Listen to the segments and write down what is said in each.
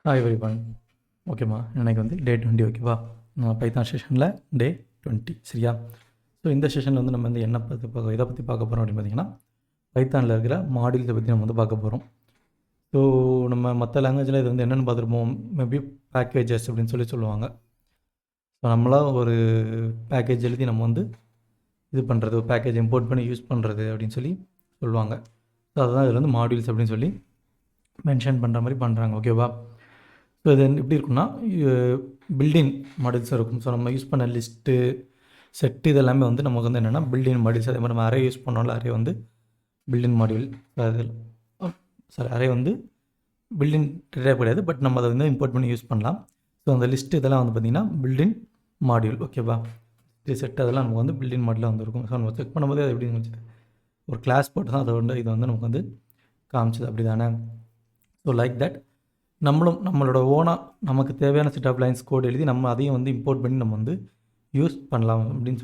Hi everyone. ஓகேம்மா, இன்னைக்கு வந்து டே 20. ஓகேவா? நம்ம பைத்தான் செஷனில் டே 20. சரியா? ஸோ இந்த செஷனில் வந்து நம்ம வந்து என்ன இதை பற்றி பார்க்க போகிறோம் அப்படின்னு பார்த்தீங்கன்னா, பைத்தானில் இருக்கிற மாடியூல்ஸை பற்றி நம்ம வந்து பார்க்க போகிறோம். ஸோ நம்ம மற்ற லாங்குவேஜில் இது வந்து என்னென்னு பார்த்துருப்போம், மேபி பேக்கேஜஸ் அப்படின்னு சொல்லுவாங்க. ஸோ நம்மளாக ஒரு பேக்கேஜ் எழுதி நம்ம வந்து இது பண்ணுறது, பேக்கேஜ் இம்போர்ட் பண்ணி யூஸ் பண்ணுறது அப்படின்னு சொல்லுவாங்க. ஸோ அதுதான் இதில் வந்து மாடியூல்ஸ் அப்படின்னு சொல்லி மென்ஷன் பண்ணுற மாதிரி பண்ணுறாங்க. ஓகேவா? ஸோ இது எப்படி இருக்குன்னா, பில்டின் மாடியூல்ஸ் இருக்கும். ஸோ நம்ம யூஸ் பண்ண லிஸ்ட்டு, செட்டு இதெல்லாமே வந்து நமக்கு வந்து என்னென்னா பில்டின் மாடியூல்ஸ். அதே மாதிரி நம்ம அரே யூஸ் பண்ணோம்ல, அரே வந்து பில்டின் மாடியூல். அரே வந்து பில்டின் கிடையாது, பட் நம்ம அதை வந்து இம்போர்ட் பண்ணி யூஸ் பண்ணலாம். ஸோ அந்த லிஸ்ட்டு இதெல்லாம் வந்து பார்த்திங்கன்னா பில்டின் மாடியூல். ஓகேவா? செட் அதெல்லாம் நமக்கு வந்து பில்டின் மாடியூலில் வந்துருக்கும். ஸோ நம்ம செக் பண்ணும்போது அது எப்படி இருந்துச்சு, ஒரு கிளாஸ் போட்டு தான் அதை வந்து இது வந்து நமக்கு வந்து காமிச்சது. அப்படி தானே? ஸோ லைக் தட் நம்மளோட ஓனாக நமக்கு தேவையான செட் ஆஃப் லைன்ஸ் கோட் எழுதி நம்ம அதையும் வந்து இம்போர்ட் பண்ணி நம்ம வந்து யூஸ் பண்ணலாம் அப்படின்னு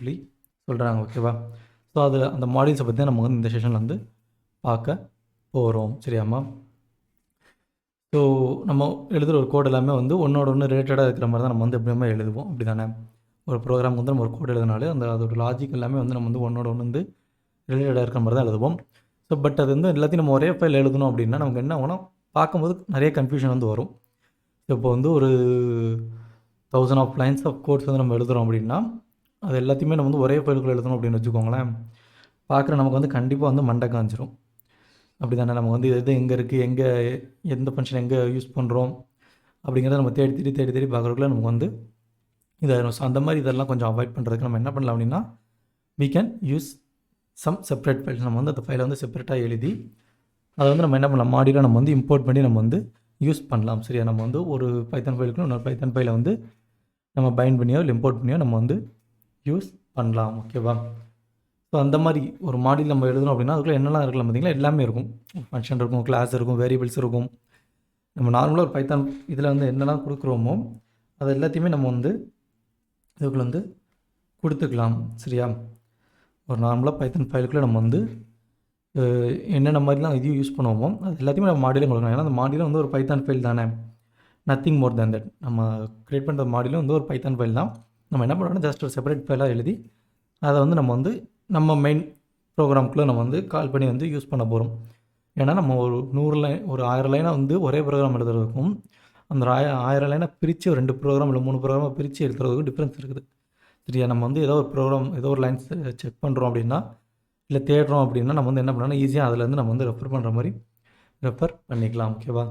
சொல்கிறாங்க. ஓகேவா? ஸோ அந்த மாடியூல்ஸை பற்றி நம்ம வந்து இந்த செஷனில் வந்து பார்க்க போகிறோம். சரியாம்மா? ஸோ நம்ம எழுதுகிற ஒரு கோட் எல்லாமே வந்து ஒன்றோட ஒன்று ரிலேட்டடாக இருக்கிற மாதிரி தான் நம்ம வந்து எப்படியுமே எழுதுவோம். அப்படி தானே? ஒரு ப்ரோக்ராம் வந்து நம்ம ஒரு கோட் எழுதினாலே அதோட லாஜிக் எல்லாமே வந்து நம்ம வந்து ஒன்றோட ஒன்று வந்து ரிலேட்டடாக இருக்கிற மாதிரி தான் எழுதுவோம். ஸோ பட் அது வந்து எல்லாத்தையும் நம்ம ஒரே ஃபைல் எழுதணும் அப்படின்னா நமக்கு என்ன ஆகும்னா, பார்க்கும்போது நிறைய கன்ஃபியூஷன் வந்து வரும். இப்போ வந்து ஒரு 1000 ஆஃப் லைன்ஸ் ஆஃப் கோட்ஸ் வந்து நம்ம எழுதுகிறோம் அப்படின்னா, அது எல்லாத்தையுமே நம்ம வந்து ஒரே ஃபைலுக்குள்ளே எழுதணும் அப்படின்னு வச்சுக்கோங்களேன். பார்க்குற நமக்கு வந்து கண்டிப்பாக வந்து மண்டை காஞ்சிரும். அப்படி தானே? நம்ம வந்து எது எங்கே இருக்குது, எந்த ஃபங்க்ஷன் எங்கே யூஸ் பண்ணுறோம் அப்படிங்கிறத நம்ம தேடி பார்க்குறதுக்குள்ள நமக்கு வந்து இதாகிடும். ஸோ அந்த மாதிரி இதெல்லாம் கொஞ்சம் அவாய்ட் பண்ணுறதுக்கு நம்ம என்ன பண்ணலாம் அப்படின்னா, we can use some separate files. நம்ம வந்து அந்த ஃபைலை வந்து செப்பரேட்டாக எழுதி அதை வந்து நம்ம என்ன பண்ணலாம், மாடியில் நம்ம வந்து இம்போர்ட் பண்ணி நம்ம வந்து யூஸ் பண்ணலாம். சரியா? நம்ம வந்து ஒரு பைத்தான் ஃபைலுக்கு இன்னொரு பைத்தான் ஃபைலை வந்து நம்ம பைண்ட் பண்ணியோ இல்லை இம்போர்ட் பண்ணியோ நம்ம வந்து யூஸ் பண்ணலாம். ஓகேவா? ஸோ அந்த மாதிரி ஒரு மாடியில் நம்ம எழுதணும் அப்படின்னா அதுக்குள்ளே என்னெல்லாம் இருக்கலாம் பார்த்திங்களா, எல்லாமே இருக்கும். ஃபங்க்ஷன் இருக்கும், கிளாஸ் இருக்கும், வேரியபிள்ஸ் இருக்கும். நம்ம நார்மலாக ஒரு பைத்தான் இதில் வந்து என்னெல்லாம் கொடுக்குறோமோ அது எல்லாத்தையுமே நம்ம வந்து இதுக்குள்ளே வந்து கொடுத்துக்கலாம். சரியா? ஒரு நார்மலாக பைத்தான் ஃபைலுக்குள்ளே நம்ம வந்து என்னென்ன மாதிரிலாம் இதையும் யூஸ் பண்ணுவோமோ அது எல்லாத்தையுமே நம்ம மாடியிலும் கொடுக்கலாம். ஏன்னா அந்த மாடியில் வந்து ஒரு பைத்தான் ஃபைல் தானே, நத்திங் மோர் தேன் தட். நம்ம க்ரியேட் பண்ணுற மாடியிலும் வந்து ஒரு பைத்தான் ஃபைல் தான். நம்ம என்ன பண்ணுறோம்னா ஜஸ்ட் ஒரு செப்பரேட் ஃபைலாக எழுதி அதை வந்து நம்ம வந்து நம்ம மெயின் ப்ரோக்ராம்குள்ளே நம்ம வந்து கால் பண்ணி வந்து யூஸ் பண்ண போகிறோம். ஏன்னா நம்ம ஒரு 100 லைன், ஒரு 1000 லைனாக வந்து ஒரே ப்ரோக்ராம் எழுதுறதுக்கும் அந்த 1000 லைனை பிரித்து ஒரு 2 ப்ரோக்ராம் இல்லை 3 ப்ரோக்ராமை பிரித்து எழுதுறதுக்கும் டிஃப்ரென்ஸ் இருக்குது. சரியா? நம்ம வந்து ஏதோ ஒரு ப்ரோக்ராம், ஏதோ ஒரு லைன்ஸ் செக் பண்ணுறோம் அப்படின்னா, இல்லை தேடுறோம் அப்படின்னா நம்ம வந்து என்ன பண்ணோம்னா ஈஸியாக அதிலேருந்து நம்ம வந்து ரெஃபர் பண்ணுற மாதிரி ரெஃபர் பண்ணிக்கலாம். ஓகேவா?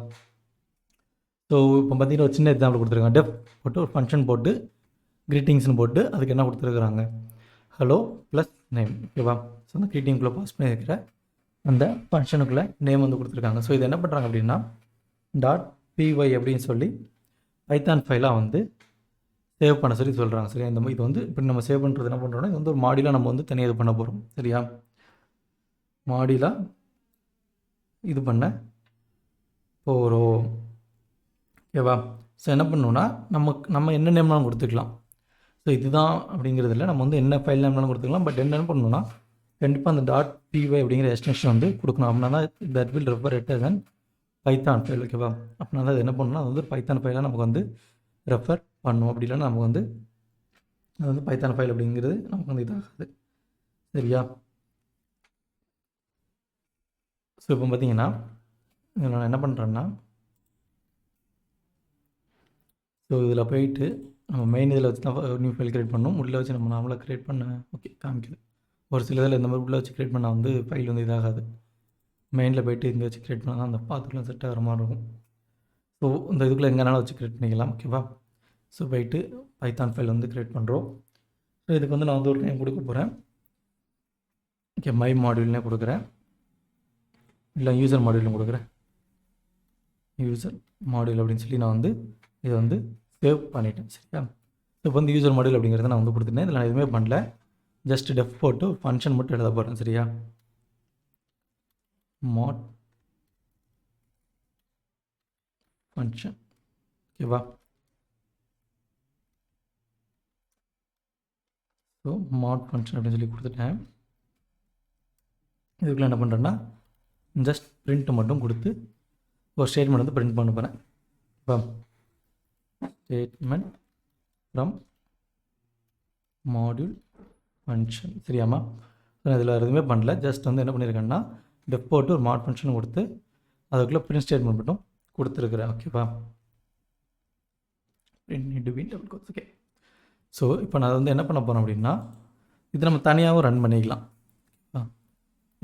ஸோ இப்போ பார்த்தீங்கன்னா ஒரு சின்ன எக்ஸாம்பிள் கொடுத்துருக்காங்க. டெஃப் போட்டு ஒரு ஃபங்க்ஷன் போட்டு க்ரீட்டிங்ஸ்னு போட்டு அதுக்கு என்ன கொடுத்துருக்குறாங்க, ஹலோ ப்ளஸ் நேம். ஓகேவா? ஸோ அந்த க்ரீட்டிங்குள்ளே பாஸ் பண்ணியிருக்கிற அந்த ஃபங்க்ஷனுக்குள்ளே நேம் வந்து கொடுத்துருக்காங்க. ஸோ இது என்ன பண்ணுறாங்க அப்படின்னா .py அப்படின்னு சொல்லி பைத்தான் ஃபைலாக வந்து சேவ் பண்ண சொல்கிறாங்க. சரியா? இந்த மாதிரி இது வந்து இப்போ நம்ம சேவ் பண்ணுறது என்ன பண்ணுறோன்னா, இது வந்து ஒரு மாடியூலாக நம்ம வந்து தனியாக இது பண்ண போகிறோம். சரியா? மாடியூலாக இது பண்ண போகிறோம். ஓகேவா? ஸோ என்ன பண்ணணுன்னா நம்ம என்ன நேம்னாலும் கொடுத்துக்கலாம். ஸோ இதுதான் அப்படிங்கிறது இல்லை, நம்ம வந்து என்ன ஃபைல் நேம்னாலும் கொடுத்துக்கலாம். பட் என்ன பண்ணணுன்னா கண்டிப்பாக அந்த .py அப்படிங்கிற எக்ஸ்டென்ஷன் வந்து கொடுக்கணும். அப்படின்னா தான் that will refer it as an Python file. ஓகேவா? அப்படின்னா அது என்ன பண்ணணும்னா அது வந்து பைத்தான் ஃபைலாக நமக்கு வந்து ரெஃபர் பண்ணும். அப்படி இல்லைன்னா நமக்கு வந்து அது வந்து பைத்தான் ஃபைல் அப்படிங்கிறது நமக்கு வந்து இதாகாது. சரியா? ஸோ இப்போ பார்த்தீங்கன்னா நான் என்ன பண்ணுறேன்னா, ஸோ இதில் போயிட்டு நம்ம மெயின் இதில் வச்சு தான் நியூ ஃபைல் க்ரியேட் பண்ணணும். உள்ளே வச்சு நம்ம நார்மலாக க்ரியேட் பண்ண ஓகே காமிக்குது. ஒரு சில இதில் இந்த மாதிரி உள்ளே வச்சு க்ரியேட் பண்ணால் வந்து ஃபைல் வந்து இதாகாது. மெயினில் போய்ட்டு இங்கே வச்சு க்ரியேட் பண்ணால் தான் அந்த பாத்துக்குலாம் செட் ஆகிற மாதிரி இருக்கும். ஸோ இந்த இதுக்குள்ளே எங்கேனாலும் வச்சு க்ரியேட் பண்ணிக்கலாம். ஓகேவா? ஸோ போயிட்டு பைத்தான் ஃபைல் வந்து க்ரியேட் பண்ணுறோம். ஸோ இதுக்கு வந்து நான் வந்து ஒரு நேம் கொடுக்க போகிறேன். ஓகே, மை மாடியூல்னே கொடுக்குறேன், இல்லை யூசர் மாடியூல்னு கொடுக்குறேன். யூசர் மாடியூல் அப்படின்னு சொல்லி நான் வந்து இதை வந்து சேவ் பண்ணிட்டேன். சரியா? இப்போ வந்து யூசர் மாடியூல் அப்படிங்கிறத நான் வந்து கொடுத்துட்டேன். இதில் நான் எதுவுமே பண்ணல, ஜஸ்ட் டெஃப் போட்டு ஃபங்க்ஷன் மட்டும் எழுத போகிறேன். சரியா? மாட் ஃபங்க்ஷன். ஓகேவா? ஸோ மாட் ஃபங்க்ஷன் அப்படின்னு சொல்லி கொடுத்துட்டேன். இதுக்குள்ளே என்ன பண்ணுறேன்னா ஜஸ்ட் பிரிண்ட் மட்டும் கொடுத்து ஒரு ஸ்டேட்மெண்ட் வந்து பிரிண்ட் பண்ண போகிறேன். இப்போ ஸ்டேட்மெண்ட் ஃப்ரம் மாடியூல் ஃபங்க்ஷன் சரியாம்மா. நான் இதில் எதுவுமே பண்ணல, ஜஸ்ட் வந்து என்ன பண்ணியிருக்கேன்னா டெஃப் போட்டு ஒரு மாட் ஃபங்க்ஷன் கொடுத்து அதுக்குள்ளே பிரிண்ட் ஸ்டேட்மெண்ட் மட்டும் கொடுத்துருக்குறேன். ஓகேவா, ஓகே. ஸோ இப்போ நான் வந்து என்ன பண்ண போகிறேன் அப்படின்னா இது நம்ம தனியாகவும் ரன் பண்ணிக்கலாம்.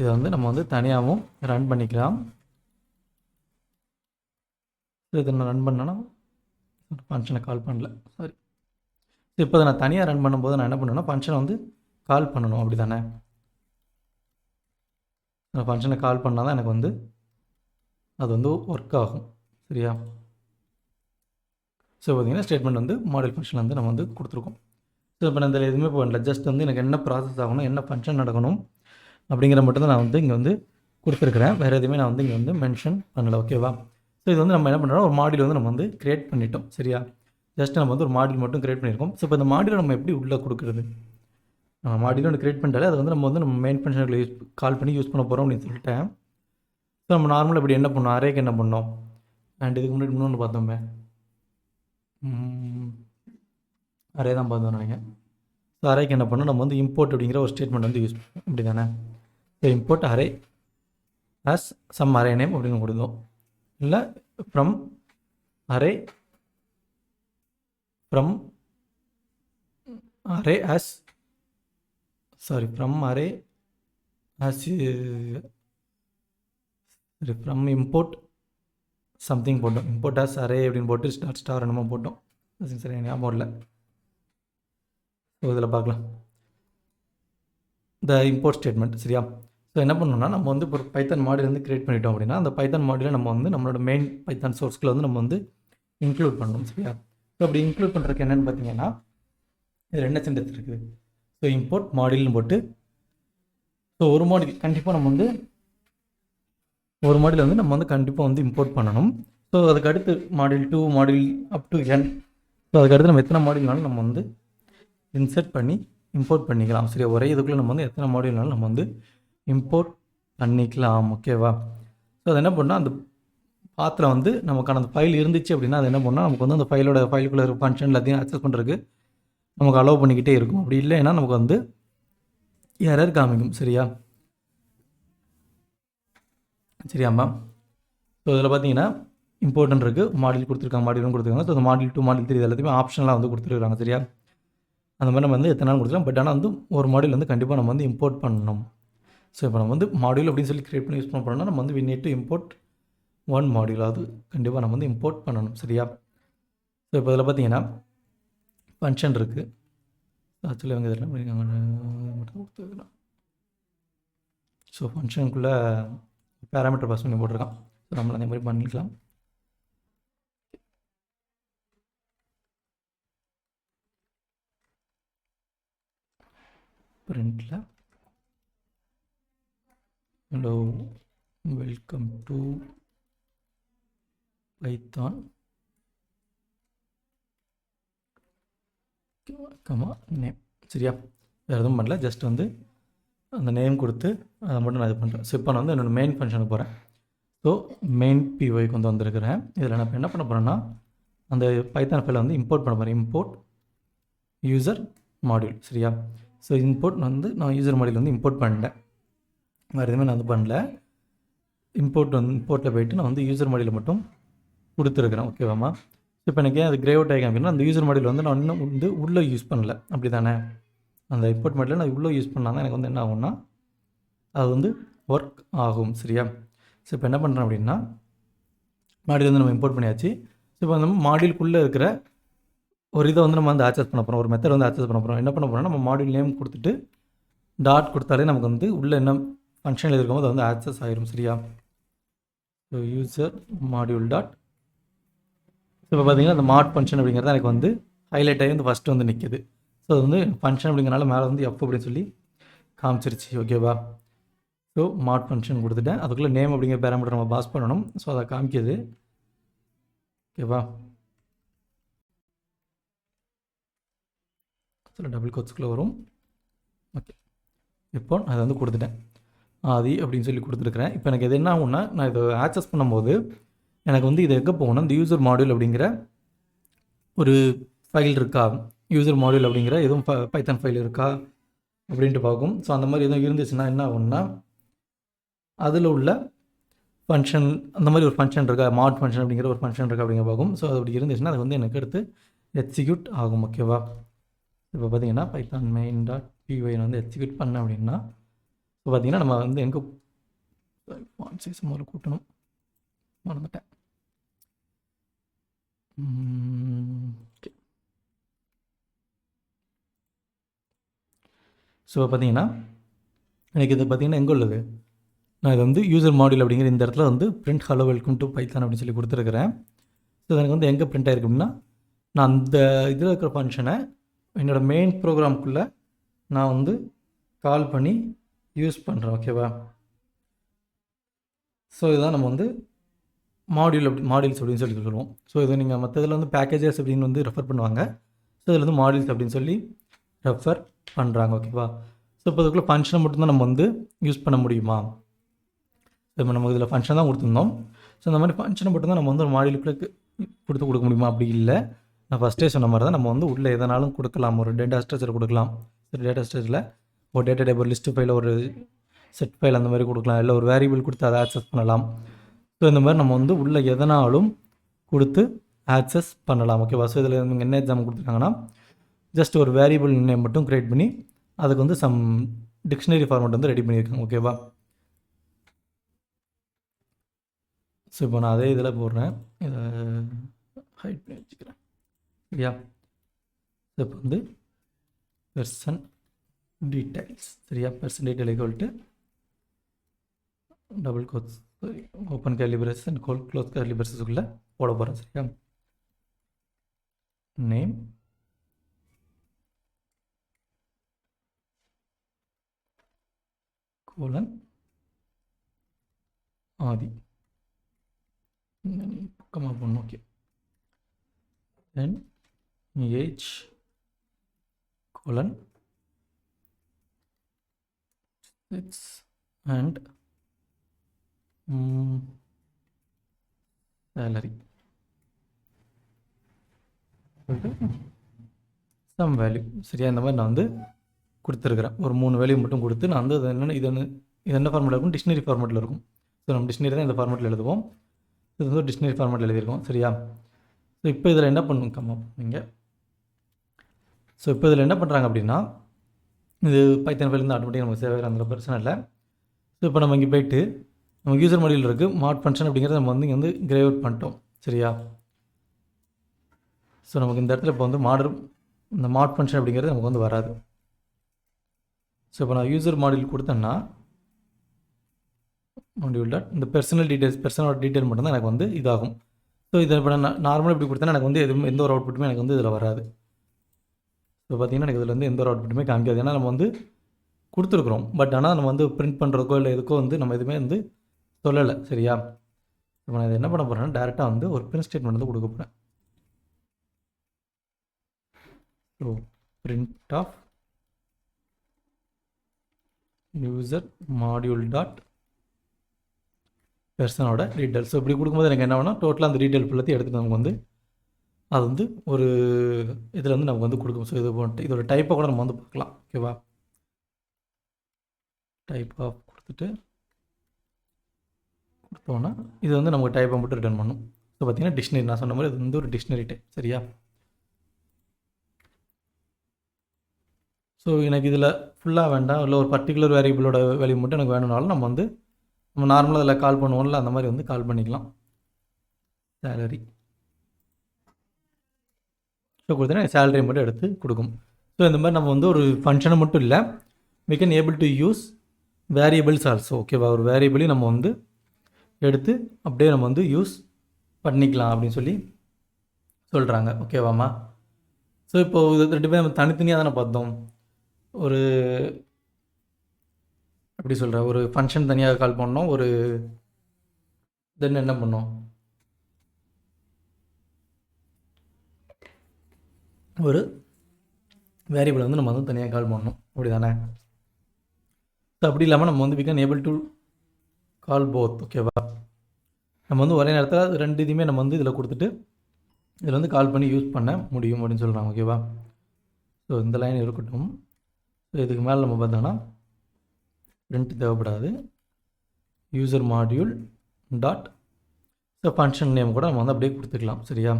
இதை வந்து நம்ம வந்து தனியாகவும் ரன் பண்ணிக்கலாம். இதை நான் ரன் பண்ணேன்னா ஃபங்க்ஷனை கால் பண்ணல, சாரி. இப்போ அதை நான் தனியாக ரன் பண்ணும்போது நான் என்ன பண்ணுவேன்னா ஃபங்க்ஷனை வந்து கால் பண்ணணும், அப்படி தானே? அந்த ஃபங்க்ஷனை கால் பண்ணால் தான் எனக்கு வந்து அது வந்து ஒர்க் ஆகும், சரியா? ஸோ பார்த்திங்கன்னா ஸ்டேட்மெண்ட் வந்து மாடல் ஃபங்க்ஷன் வந்து நம்ம வந்து கொடுத்துருக்கோம். ஸோ இப்போ நான் இதில் எதுவுமே பண்ணல, ஜஸ்ட் வந்து எனக்கு என்ன ப்ராசஸ் ஆகணும், என்ன ஃபங்க்ஷன் நடக்கணும் அப்படிங்கிற மட்டும் தான் நான் வந்து இங்கே வந்து கொடுத்துருக்குறேன். வேறு எதுவுமே நான் வந்து இங்கே வந்து மென்ஷன் பண்ணலை. ஓகேவா? ஸோ இது வந்து நம்ம என்ன பண்ணுறோம், ஒரு மாடியூல் வந்து நம்ம வந்து க்ரியேட் பண்ணிட்டோம், சரியா? ஜஸ்ட் நம்ம வந்து ஒரு மாடியூல் மட்டும் க்ரியேட் பண்ணியிருக்கோம். ஸோ இப்போ இந்த மாடியூலை நம்ம எப்படி உள்ளே கொடுக்குறது? நம்ம மாடியூல் ஒன்று க்ரியேட் பண்ணிட்டாலே அது வந்து நம்ம மெயின் ஃபங்க்ஷனுக்கு கால் பண்ணி யூஸ் பண்ண போகிறோம் அப்படின்னு சொல்லிட்டேன். ஸோ நம்ம நார்மலாக இப்படி என்ன பண்ணோம், அரேக்கு என்ன பண்ணோம், அண்ட் இதுக்கு முன்னாடி இன்னொன்று பார்த்தோமே, அரே தான் பார்த்தோம் நினைக்கிறேன். ஸோ அரேக்கு என்ன பண்ணோம், நம்ம வந்து இம்போர்ட் அப்படிங்கிற ஒரு ஸ்டேட்மெண்ட் வந்து யூஸ் பண்ணோம், அப்படி தானே? So import array as some array name அப்படின்னு கொடுத்தோம், இல்லை from array as from array as from import something போட்டோம், இம்போர்ட் ஆஸ் அரே அப்படின்னு போட்டு ஸ்டார் என்னமோ போட்டோம், சரி ஞாபகம் இல்லை. ஸோ இதில் பார்க்கலாம் இந்த இம்போர்ட் ஸ்டேட்மெண்ட், சரியா? ஸோ என்ன பண்ணணும்னா நம்ம வந்து இப்போ பைத்தான் மாடியூல் வந்து க்ரியேட் பண்ணிட்டோம் அப்படின்னா அந்த பைத்தான் மாடியூலை நம்ம வந்து நம்மளோட மெயின் பைத்தான் சோர்ஸ்க்குள்ள வந்து நம்ம வந்து இன்க்ளூட் பண்ணணும், சரியா? ஸோ அப்படி இன்க்ளூட் பண்ணுறதுக்கு என்னென்னு பார்த்தீங்கன்னா இது 2 சென்டென்ஸ் இருக்குது. ஸோ இம்போர்ட் மாடியூல்னு போட்டு, ஸோ ஒரு மாடியூல் கண்டிப்பாக நம்ம வந்து ஒரு மாடியூல் வந்து நம்ம வந்து கண்டிப்பாக வந்து இம்போர்ட் பண்ணணும். ஸோ அதுக்கு அடுத்து module 2 module up to n, so அதுக்கு அடுத்து நம்ம எத்தனை மாடியூல்னாலும் நம்ம வந்து இன்சர்ட் பண்ணி இம்போர்ட் பண்ணிக்கலாம், சரியா? ஒரே இதுக்குள்ளே நம்ம வந்து எத்தனை மாடியூல்னாலும் நம்ம வந்து இம்போர்ட் பண்ணிக்கலாம், ஓகேவா? ஸோ அது என்ன பண்ணால் அந்த பாத்தில் வந்து நமக்கான அந்த ஃபைல் இருந்துச்சு அப்படின்னா அது என்ன பண்ணால் நமக்கு வந்து அந்த ஃபைலுக்குள்ளே இருக்க ஃபங்க்ஷன் எல்லாத்தையும் அக்சஸ் பண்ணுறதுக்கு நமக்கு அலோவ் பண்ணிக்கிட்டே இருக்கும். அப்படி இல்லைன்னா நமக்கு வந்து எரர் காமிக்கும், சரியாம்மா? ஸோ இதில் பார்த்தீங்கன்னா இம்போர்ட்டன் இருக்குது, மாடியூல் கொடுத்துருக்காங்க, மாடியூலும் கொடுத்துருக்காங்க. ஸோ அந்த மாடியூல் 2 மாடியூல் 3 இது எல்லாத்தையுமே ஆப்ஷனலாக வந்து கொடுத்துருக்காங்க, சரியா? அந்த மாதிரி நம்ம வந்து எத்தனை நாள் கொடுத்துக்கலாம். பட் ஆனால் வந்து ஒரு மாடியூல் வந்து கண்டிப்பாக நம்ம வந்து இம்போர்ட் பண்ணணும். ஸோ இப்போ நம்ம வந்து மாடியூல் அப்படின்னு சொல்லி க்ரியேட் பண்ணி யூஸ் பண்ண போகிறோம்னா நம்ம வந்து we need to import one module, அது கண்டிப்பாக நம்ம வந்து இம்போர்ட் பண்ணணும், சரியா? ஸோ இப்போ இதில் பார்த்தீங்கன்னா ஃபங்க்ஷன் இருக்குது. ஆக்சுவலி அவங்க இதெல்லாம் மட்டும் கொடுத்துருக்கலாம். ஸோ ஃபங்க்ஷனுக்குள்ளே பேராமீட்டர் பாஸ் பண்ணி போட்டிருக்கான். ஸோ நம்மளை அதே மாதிரி பண்ணிக்கலாம். பிரிண்டில் hello welcome to Python name, சரியா? வேறு எதுவும் பண்ணல, ஜஸ்ட் வந்து அந்த நேம் கொடுத்து அதை மட்டும் நான் இது பண்ணுறேன். ஸோ இப்போ நான் வந்து என்னோடய மெயின் ஃபங்க்ஷனுக்கு போகிறேன். ஸோ மெயின் பிஒய்க்கு வந்து வந்திருக்கிறேன். இதில் நான் இப்போ என்ன பண்ண போகிறேன்னா அந்த பைத்தான் ஃபைலை வந்து இம்போர்ட் பண்ண போகிறேன். இம்போர்ட் யூசர் மாடியூல், சரியா? ஸோ இம்போர்ட் வந்து நான் யூசர் மாடியூல் வந்து இம்போர்ட் பண்ணிட்டேன், வேறு எதுவுமே நான் வந்து பண்ணல. இம்போர்ட்டில் போய்ட்டு நான் வந்து யூசர் மாடியூல் மட்டும் கொடுத்துருக்குறேன், ஓகேவாம்மா? இப்போ எனக்கு அது கிரே அவுட் ஆகி அப்படின்னா அந்த யூசர் மாடியூல் வந்து நான் இன்னும் வந்து உள்ளே யூஸ் பண்ணல, அப்படி தானே? அந்த இம்போர்ட் மாடியூல் நான் உள்ளே யூஸ் பண்ணால் தான் எனக்கு வந்து என்ன ஆகும்னா அது வந்து ஒர்க் ஆகும், சரியா? ஸோ இப்போ என்ன பண்ணுறேன் அப்படின்னா மாடியூல் வந்து நம்ம இம்போர்ட் பண்ணியாச்சு. ஸோ இப்போ நம்ம மாடியூலுக்குள்ளே இருக்கிற ஒரு இதை வந்து நம்ம வந்து ஆக்சஸ் பண்ண போகிறோம், ஒரு மெத்தட் வந்து ஆக்சஸ் பண்ண போகிறோம். என்ன பண்ண போகிறோம்னா நம்ம மாடியூல் நேம் கொடுத்துட்டு டாட் கொடுத்தாலே நமக்கு வந்து உள்ளே என்ன ஃபங்க்ஷன் எழுதிருக்கோமோ அது வந்து ஆக்சஸ் ஆகிரும், சரியா? ஸோ யூசர் மாடியூல் டாட், இப்போ பார்த்தீங்கன்னா அந்த மாட் ஃபங்க்ஷன் அப்படிங்கிறது எனக்கு வந்து ஹைலைட் ஆகி வந்து ஃபஸ்ட்டு வந்து நிற்கிது. ஸோ அது வந்து ஃபங்க்ஷன் அப்படிங்கிறனால மேலே வந்து எஃப் அப்படின்னு சொல்லி காமிச்சிருச்சு, ஓகேவா? ஸோ மாட் ஃபங்க்ஷன் கொடுத்துட்டேன், அதுக்குள்ளே நேம் அப்படிங்கிற பேராமீட்டர் நம்ம பாஸ் பண்ணணும். ஸோ அதை காமிக்கிது, ஓகேவா? சில டபுள் கோட்ஸ்குள்ளே வரும், ஓகே. இப்போ அதை வந்து கொடுத்துட்டேன், ஆதி அப்படின்னு சொல்லி கொடுத்துருக்குறேன். இப்போ எனக்கு எது என்ன ஆகும்னா நான் இதை ஆக்சஸ் பண்ணும்போது எனக்கு வந்து இது எங்கே போகணும், இந்த யூசர் மாடியூல் அப்படிங்கிற ஒரு ஃபைல் இருக்கா, யூசர் மாடியூல் அப்படிங்கிற எதுவும் பைத்தான் ஃபைல் இருக்கா அப்படின்ட்டு பார்க்கும். ஸோ அந்த மாதிரி எதுவும் இருந்துச்சுன்னா என்ன ஆகும்னா, அதில் உள்ள ஃபங்க்ஷன், அந்த மாதிரி ஒரு ஃபங்க்ஷன் இருக்கா, மாட் ஃபங்க்ஷன் அப்படிங்கிற ஒரு ஃபங்க்ஷன் இருக்கா அப்படிங்கிற பார்க்கும். ஸோ அது அப்படி இருந்துச்சுன்னா அது வந்து எனக்கு எடுத்து எக்ஸிக்யூட் ஆகும். ஓகேவா? இப்போ பார்த்தீங்கன்னா பைத்தான் மெயின் டாட் பிஒய் வந்து எக்ஸிக்யூட் பண்ண அப்படின்னா இப்போ பார்த்தீங்கன்னா நம்ம வந்து எங்கே ஃபாண்ட் சைஸ் முதல்ல கூட்டணும், மறந்துட்டேன். ஓகே. ஸோ பார்த்தீங்கன்னா எனக்கு இது பார்த்தீங்கன்னா எங்கே உள்ளது, நான் இது வந்து யூசர் மாடியூல் அப்படிங்கிற இந்த இடத்துல வந்து print hello welcome to Python அப்படின்னு சொல்லி கொடுத்துருக்குறேன். ஸோ எனக்கு வந்து எங்கே பிரிண்ட் ஆயிருக்கு அப்படின்னா, நான் அந்த இதில் இருக்கிற ஃபங்க்ஷனை என்னோடய மெயின் ப்ரோக்ராம்குள்ளே நான் வந்து கால் பண்ணி யூஸ் பண்ணுறேன். ஓகேவா? ஸோ இதுதான் நம்ம வந்து மாடியூல்ஸ் அப்படின்னு சொல்லி சொல்லுவோம். ஸோ இது நீங்கள் மற்ற இதில் வந்து பேக்கேஜஸ் அப்படின்னு வந்து ரெஃபர் பண்ணுவாங்க. ஸோ இதில் வந்து மாடியூல்ஸ் அப்படின்னு சொல்லி ரெஃபர் பண்ணுறாங்க. ஓகேவா? ஸோ இப்போ இதுக்குள்ளே ஃபங்க்ஷனை மட்டும்தான் நம்ம வந்து யூஸ் பண்ண முடியுமா? இப்போ நம்ம இதில் ஃபங்க்ஷன் தான் கொடுத்துருந்தோம். ஸோ இந்த மாதிரி ஃபங்க்ஷனை மட்டும்தான் நம்ம வந்து ஒரு மாடியூலுக்குள்ளே கொடுக்க முடியுமா? அப்படி இல்லை. நான் ஃபஸ்ட்டே சொன்ன மாதிரி தான் நம்ம வந்து உள்ளே எதனாலும் கொடுக்கலாம். ஒரு டேட்டா ஸ்ட்ரக்சர் கொடுக்கலாம். டேட்டா ஸ்ட்ரக்சரில் ஒரு டேட்டா டைப், ஒரு லிஸ்ட் ஃபைல், ஒரு செட் ஃபைல் அந்த மாதிரி கொடுக்கலாம். இல்லை ஒரு வேரியபிள் கொடுத்து அதை ஆக்சஸ் பண்ணலாம். ஸோ இந்த மாதிரி நம்ம வந்து உள்ளே எதனாலும் கொடுத்து ஆக்சஸ் பண்ணலாம். ஓகேவா? ஸோ இதில் நீங்கள் என்ன எக்ஸாம் கொடுத்துருக்காங்கன்னா, ஜஸ்ட் ஒரு வேரியபிள் நேம் மட்டும் க்ரியேட் பண்ணி அதுக்கு வந்து சம் டிக்ஷனரி ஃபார்மேட் வந்து ரெடி பண்ணியிருக்காங்க. ஓகேவா? ஸோ இப்போ நான் அதே இதில் போடுறேன், இதை ஹைட் பண்ணி வச்சுக்கிறேன். சரியா? இப்போ வந்து பெர்சன் டீடைல்ஸ். சரியா? Person detail equal to double quotes, open curly braces and close curly பிரேசஸ்க்குள்ளே போட போகிறேன். சரியா? நேம் கோலன் ஆதி பக்கமாக போடணும். Okay. Then age colon 6 and salary some value. சரியா? இந்த மாதிரி நான் வந்து கொடுத்துருக்குறேன். ஒரு 3 வேல்யூ மட்டும் கொடுத்து நான் வந்து இது என்ன ஃபார்மேட்டில் இருக்கும், டிக்ஷனரி ஃபார்மேட்டில் இருக்கும். ஸோ நம்ம டிக்ஷனரி தான் இந்த ஃபார்மேட்டில் எழுதுவோம். இது வந்து ஒரு டிக்ஷனரி ஃபார்மேட்டில் எழுதியிருக்கோம். சரியா? ஸோ இப்போ இதில் என்ன பண்ணுங்க நீங்கள், ஸோ இப்போ இதில் என்ன பண்ணுறாங்க அப்படின்னா, இது பைத்தான் ஃபைல் வந்து ஆட்டோமேட்டிக்காக நமக்கு சேவை அந்த பிரச்சனை இல்லை. ஸோ இப்போ நம்ம இங்கே போய்ட்டு நம்ம யூசர் மாடியூல் இருக்குது, மாட் ஃபங்க்ஷன் அப்படிங்கிறத நம்ம வந்து இங்கே வந்து கிரேவ் அவுட் பண்ணிட்டோம். சரியா? ஸோ நமக்கு இந்த இடத்துல இப்போ வந்து இந்த மாட் ஃபங்க்ஷன் அப்படிங்கிறது நமக்கு வந்து வராது. ஸோ இப்போ நான் யூசர் மாடியூல் கொடுத்தேன்னா மாடியூல் டாட் இந்த பர்சனோட டீட்டெயில் மட்டும்தான் எனக்கு வந்து இதாகும். ஸோ இதை இப்போ நான் நார்மலாக இப்படி கொடுத்தேன்னா எனக்கு வந்து எந்த ஒரு அவுட்புட்டுமே எனக்கு வந்து இதில் வராது. ஸோ பார்த்திங்கன்னா எனக்கு இதில் வந்து எந்த ஒரு அவுட்புட்டுமே காமிக்காது. ஏன்னா நம்ம வந்து கொடுத்துருக்குறோம். பட் ஆனால் நம்ம வந்து பிரிண்ட் பண்ணுறதுக்கோ இல்லை எதுக்கோ வந்து நம்ம எதுவுமே வந்து சொல்லலை. சரியா? இப்போ நான் இதை என்ன பண்ண போகிறேன்னா டேரெக்டாக வந்து ஒரு பிரிண்ட் ஸ்டேட்மெண்ட் வந்து கொடுக்க போகிறேன். So print of user module dot பெர்சனோட டீட்டெயில். ஸோ இப்படி கொடுக்கும்போது எனக்கு என்ன வேணும், டோட்டலாக அந்த டீட்டெயில் ஃபுல்லாத்தையும் எடுத்துகிட்டு நமக்கு வந்து அது வந்து ஒரு இதில் வந்து நமக்கு வந்து கொடுக்கும். ஸோ இது போட்டு இதோட டைப்பை கூட நம்ம வந்து பார்க்கலாம். ஓகேவா? டைப் ஆஃப் கொடுத்தோன்னா இது வந்து நமக்கு டைப்பை மட்டும் ரிட்டர்ன் பண்ணும். ஸோ பார்த்தீங்கன்னா டிக்ஷனரி, நான் சொன்ன மாதிரி இது வந்து ஒரு டிக்ஷனரி டைப். சரியா? ஸோ எனக்கு இதில் ஃபுல்லாக வேண்டாம், இல்லை ஒரு பர்டிகுலர் வேரியபிளோட வேல்யூ மட்டும் எனக்கு வேணும்னாலும் நம்ம வந்து நம்ம நார்மலாக அதில் கால் பண்ணுவோம்ல, அந்த மாதிரி வந்து கால் பண்ணிக்கலாம். சேலரி ஸோ கொடுத்தீங்கன்னா சேலரி மட்டும் எடுத்து கொடுக்கும். ஸோ இந்த மாதிரி நம்ம வந்து ஒரு ஃபங்க்ஷனை மட்டும் இல்லை, we can able to use variables also. ஓகேவா? ஒரு வேரியபிளையும் நம்ம வந்து எடுத்து அப்படியே நம்ம வந்து யூஸ் பண்ணிக்கலாம் அப்படின்னு சொல்லி சொல்கிறாங்க. ஓகேவாம்மா? ஸோ இப்போது இது 2 பேரும் நம்ம தனித்தனியாக தானே பார்த்தோம். ஒரு எப்படி சொல்கிற, ஒரு ஃபங்க்ஷன் தனியாக கால் பண்ணோம், ஒரு தென் என்ன பண்ணோம், ஒரு வேரியபிளை வந்து நம்ம வந்து தனியாக கால் பண்ணணும். அப்படி தானே? ஸோ அப்படி இல்லாமல் நம்ம வந்து we can able to call both. ஓகேவா? நம்ம வந்து ஒரே நேரத்தில் 2 இதையுமே நம்ம வந்து இதில் கொடுத்துட்டு இதில் வந்து கால் பண்ணி யூஸ் பண்ண முடியும் அப்படின்னு சொல்கிறாங்க. ஓகேவா? ஸோ இந்த லைன் இருக்கட்டும். ஸோ இதுக்கு மேலே நம்ம பார்த்தோன்னா பிரிண்ட் தேவைப்படாது. User module dot so function name கூட நம்ம வந்து அப்படியே கொடுத்துக்கலாம். சரியா?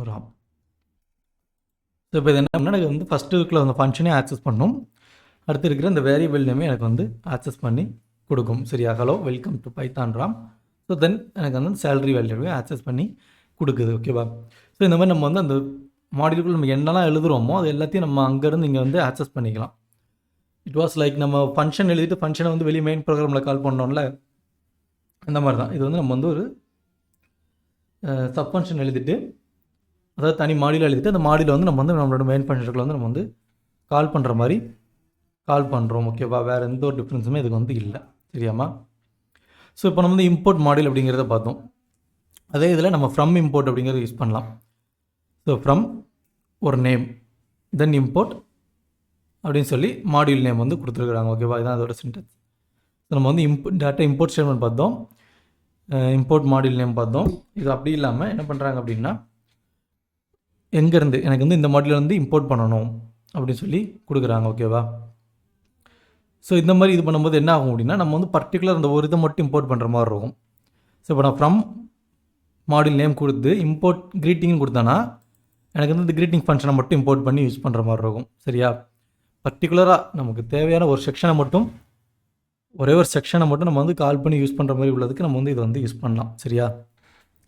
ராம். ஸோ இப்போ இது என்ன பண்ணால் எனக்கு வந்து ஃபஸ்ட்டு இருக்கிற அந்த ஃபங்க்ஷனே ஆக்சஸ் பண்ணும். அடுத்து இருக்கிற இந்த வேரியபிள் நேமே எனக்கு வந்து ஆக்சஸ் பண்ணி கொடுக்கும். சரியா? Hello welcome to Python Ram. So then எனக்கு வந்து சேலரி வேல்யூவே ஆக்சஸ் பண்ணி கொடுக்குது. ஓகேவா? ஸோ இந்த மாதிரி நம்ம வந்து அந்த மாடியூலுக்குள்ள நம்ம என்னெல்லாம் எழுதுகிறோமோ அது எல்லாத்தையும் நம்ம அங்கேருந்து இங்கே வந்து ஆக்சஸ் பண்ணிக்கலாம். இட் வாஸ் லைக் நம்ம ஃபங்க்ஷன் எழுதிட்டு ஃபங்க்ஷனை வந்து வெளியே மெயின் ப்ரோக்ராமில் கால் பண்ணோம்ல, அந்த மாதிரி தான் இது வந்து நம்ம வந்து ஒரு சப் ஃபங்க்ஷன் எழுதிட்டு, அதாவது தனி மாடியூல் எழுதிட்டு அந்த மாடியூல் வந்து நம்ம வந்து நம்மளோட மெயின் ஃபங்க்ஷனுக்குள்ள வந்து நம்ம வந்து கால் பண்ணுற மாதிரி கால் பண்ணுறோம். ஓகேவா? வேறு எந்த ஒரு டிஃப்ரென்ஸுமே இதுக்கு வந்து இல்லை. சரியாம்மா? ஸோ இப்போ நம்ம வந்து இம்போர்ட் மாடியூல் அப்படிங்கிறத பார்த்தோம். அதே இதில் நம்ம ஃப்ரம் இம்போர்ட் அப்படிங்கிறத யூஸ் பண்ணலாம். ஸோ ஃப்ரம் ஒரு நேம் தென் இம்போர்ட் அப்படின்னு சொல்லி மாடியூல் நேம் வந்து கொடுத்துருக்குறாங்க. ஓகேவா? இதுதான் அதோட சின்டெக்ஸ். ஸோ நம்ம வந்து டேட்டா இம்போர்ட் ஸ்டேட்மெண்ட் பார்த்தோம், இம்போர்ட் மாடியூல் நேம் பார்த்தோம். இது அப்படி இல்லாமல் என்ன பண்ணுறாங்க அப்படின்னா, எங்கேருந்து எனக்கு வந்து இந்த மாடியூல் வந்து இம்போர்ட் பண்ணணும் அப்படின்னு சொல்லி கொடுக்குறாங்க. ஓகேவா? ஸோ இந்த மாதிரி இது பண்ணும்போது என்ன ஆகும் அப்படின்னா, நம்ம வந்து பர்டிகுலர் அந்த ஒரு இதை மட்டும் இம்போர்ட் பண்ணுற மாதிரி இருக்கும். ஸோ இப்போ நான் ஃப்ரம் மாடியூல் நேம் கொடுத்து இம்போர்ட் க்ரீட்டிங்னு கொடுத்தேன்னா எனக்கு வந்து இந்த க்ரீட்டிங் ஃபங்க்ஷனை மட்டும் இம்போர்ட் பண்ணி யூஸ் பண்ணுற மாதிரி இருக்கும். சரியா? பர்டிகுலராக நமக்கு தேவையான ஒரு செக்ஷனை மட்டும், ஒரே ஒரு செக்ஷனை மட்டும் நம்ம வந்து கால் பண்ணி யூஸ் பண்ணுற மாதிரி உள்ளதுக்கு நம்ம வந்து இதை வந்து யூஸ் பண்ணலாம். சரியா?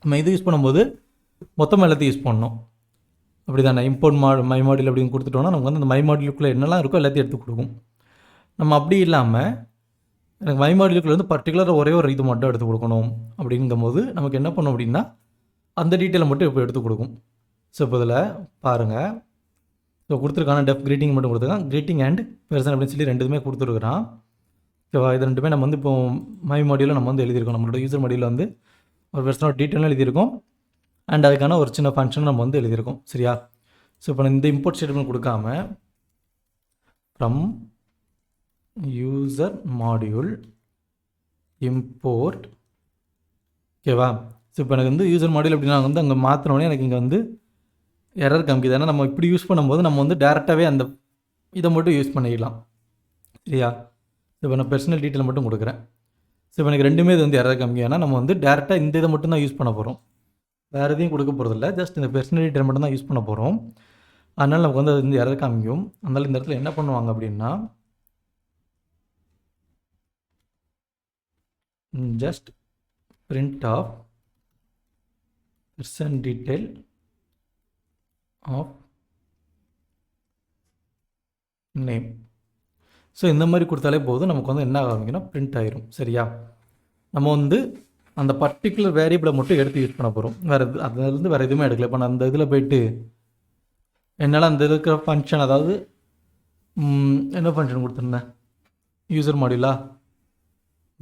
நம்ம இது யூஸ் பண்ணும்போது மொத்தமாக எல்லாத்தையும் யூஸ் பண்ணணும். அப்படி தானே? இம்போர்ட் மை மாடியூல் அப்படின்னு கொடுத்துட்டோன்னா நமக்கு வந்து அந்த மை மாடியூலுக்குள்ளே என்னெல்லாம் இருக்கோ எல்லாத்தையும் எடுத்து கொடுக்கும். நம்ம அப்படி இல்லாமல் எனக்கு மை மாடியூலுக்குள்ள வந்து பர்டிகுலராக ஒரே ஒரு இது மட்டும் எடுத்து கொடுக்கணும் அப்படிங்கும்போது நமக்கு என்ன பண்ணும் அப்படின்னா, அந்த டீட்டெயிலை மட்டும் இப்போ எடுத்து கொடுக்கும். ஸோ இப்போ இதில் பாருங்கள், ஸோ கொடுத்துருக்கான டெஃப் க்ரீட்டிங் மட்டும் கொடுத்துருக்கான், க்ரீட்டிங் அண்ட் பெர்சன் அப்படின்னு சொல்லி 2 இதுவுமே கொடுத்துருக்குறான். ஓகேவா? இது 2மே நம்ம வந்து இப்போ மை மாடியூலில் நம்ம வந்து எழுதியிருக்கோம். நம்மளோட யூசர் மாடியூலில் வந்து ஒரு பெர்சனோட டீட்டெயிலும் எழுதியிருக்கோம் அண்ட் அதுக்கான ஒரு சின்ன ஃபங்க்ஷனும் நம்ம வந்து எழுதியிருக்கோம். சரியா? ஸோ இப்போ இந்த இம்போர்ட் ஸ்டேட்மெண்ட் கொடுக்காம ஃப்ரம் யூசர் மாடியூல் இம்போர்ட். ஓகேவா? ஸோ இப்போ எனக்கு வந்து யூசர் மாடியூல் அப்படின்னா வந்து அங்கே மாற்றினோடனே எனக்கு இங்கே வந்து எரர் காமிக்குது. ஏன்னா நம்ம இப்படி யூஸ் பண்ணும்போது நம்ம வந்து டேரெக்டாகவே அந்த இதை மட்டும் யூஸ் பண்ணிக்கலாம். சரியா? ஸோ இப்போ நான் பர்சனல் டீட்டெயில் மட்டும் கொடுக்குறேன். ஸோ இப்போ எனக்கு 2மே இது வந்து எரர் காமிக்கும். ஏன்னா நம்ம வந்து டேரெக்டாக இந்த இதை மட்டும் தான் யூஸ் பண்ண போகிறோம், வேறு எதையும் கொடுக்க போகிறதில்ல. ஜஸ்ட் இந்த பர்சனல் டீட்டெயில் மட்டும் தான் யூஸ் பண்ண போகிறோம். அதனால் நமக்கு வந்து அது வந்து எரர் காமிக்கும். அதனால் இந்த இடத்துல என்ன பண்ணுவாங்க அப்படின்னா, just print of person detail of name. So இந்த மாதிரி கொடுத்தாலே போதும், நமக்கு வந்து என்ன ஆகும்னா பிரிண்ட் ஆயிரும். சரியா? நம்ம வந்து அந்த பர்டிகுலர் வேரியபிளை மட்டும் எடுத்து யூஸ் பண்ண போகிறோம், வேறு அதுலேருந்து வேறு எதுவுமே எடுக்கல. இப்போ நான் அந்த இதில் போய்ட்டு என்னால் அந்த இருக்கிற ஃபங்க்ஷன், அதாவது என்ன ஃபங்க்ஷன் கொடுத்துருந்தேன், யூசர் மாடியூலா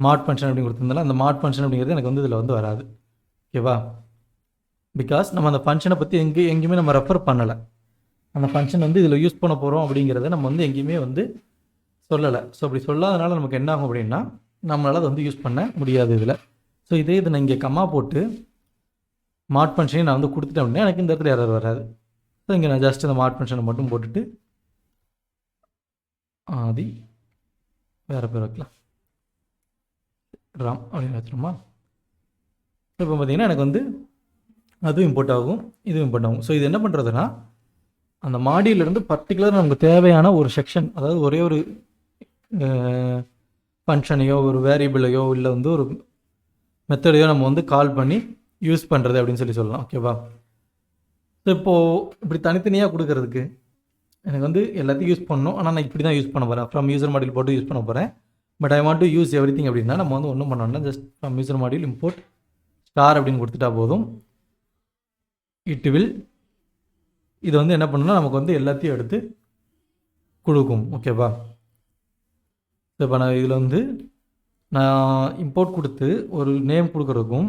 மாட் ஃபங்க்ஷன் அப்படின்னு கொடுத்துருந்தாலும் அந்த மாட் ஃபங்க்ஷன் அப்படிங்கிறது எனக்கு வந்து இதில் வந்து வராது. ஓகேவா? பிகாஸ் நம்ம அந்த ஃபங்க்ஷனை பற்றி எங்கேயுமே நம்ம ரெஃபர் பண்ணலை. அந்த ஃபங்க்ஷன் வந்து இதில் யூஸ் பண்ண போகிறோம் அப்படிங்கிறத நம்ம வந்து எங்கேயுமே வந்து சொல்லலை. ஸோ அப்படி சொல்லாதனால நமக்கு என்ன ஆகும் அப்படின்னா, நம்மளால் அதை வந்து யூஸ் பண்ண முடியாது இதில். ஸோ இதே இது நான் இங்கே கம்மா போட்டு மாட் ஃபங்க்ஷனையும் நான் வந்து கொடுத்துட்டேன் அப்படின்னா எனக்கு இந்த இடத்துல எரர் வராது. ஸோ இங்கே நான் ஜஸ்ட் இந்த மாட் ஃபங்க்ஷனை மட்டும் போட்டுட்டு ஆதி வேறு பேர் வைக்கலாம், ராம் அப்படின்னு வச்சுருமா. இப்போ பார்த்தீங்கன்னா எனக்கு வந்து அதுவும் இம்போர்ட் ஆகும், இதுவும் இம்போர்ட் ஆகும். ஸோ இது என்ன பண்ணுறதுன்னா, அந்த மாடியூலேருந்து பர்டிகுலராக நமக்கு தேவையான ஒரு செக்ஷன், அதாவது ஒரே ஒரு ஃபங்க்ஷனையோ ஒரு வேரியபிளையோ இல்லை வந்து ஒரு மெத்தடையோ நம்ம வந்து கால் பண்ணி யூஸ் பண்ணுறது அப்படின்னு சொல்லலாம். ஓகேவா? ஸோ இப்போது இப்படி தனித்தனியாக கொடுக்கறதுக்கு எனக்கு வந்து எல்லாத்தையும் யூஸ் பண்ணணும். ஆனால் நான் இப்படி தான் யூஸ் பண்ண போகிறேன், ஃப்ரம் யூசர் மாடியூல் போட்டு யூஸ் பண்ண போகிறேன். But I want to use everything அப்படின்னா நம்ம வந்து ஒன்றும் பண்ணோம்னா just from user module import star அப்படின்னு கொடுத்துட்டா போதும். இட் வில் இது வந்து என்ன பண்ணுன்னா நமக்கு வந்து எல்லாத்தையும் எடுத்து கொடுக்கும். ஓகேவா? இப்போ நான் இதில் வந்து நான் இம்போர்ட் கொடுத்து ஒரு நேம் கொடுக்குறதுக்கும்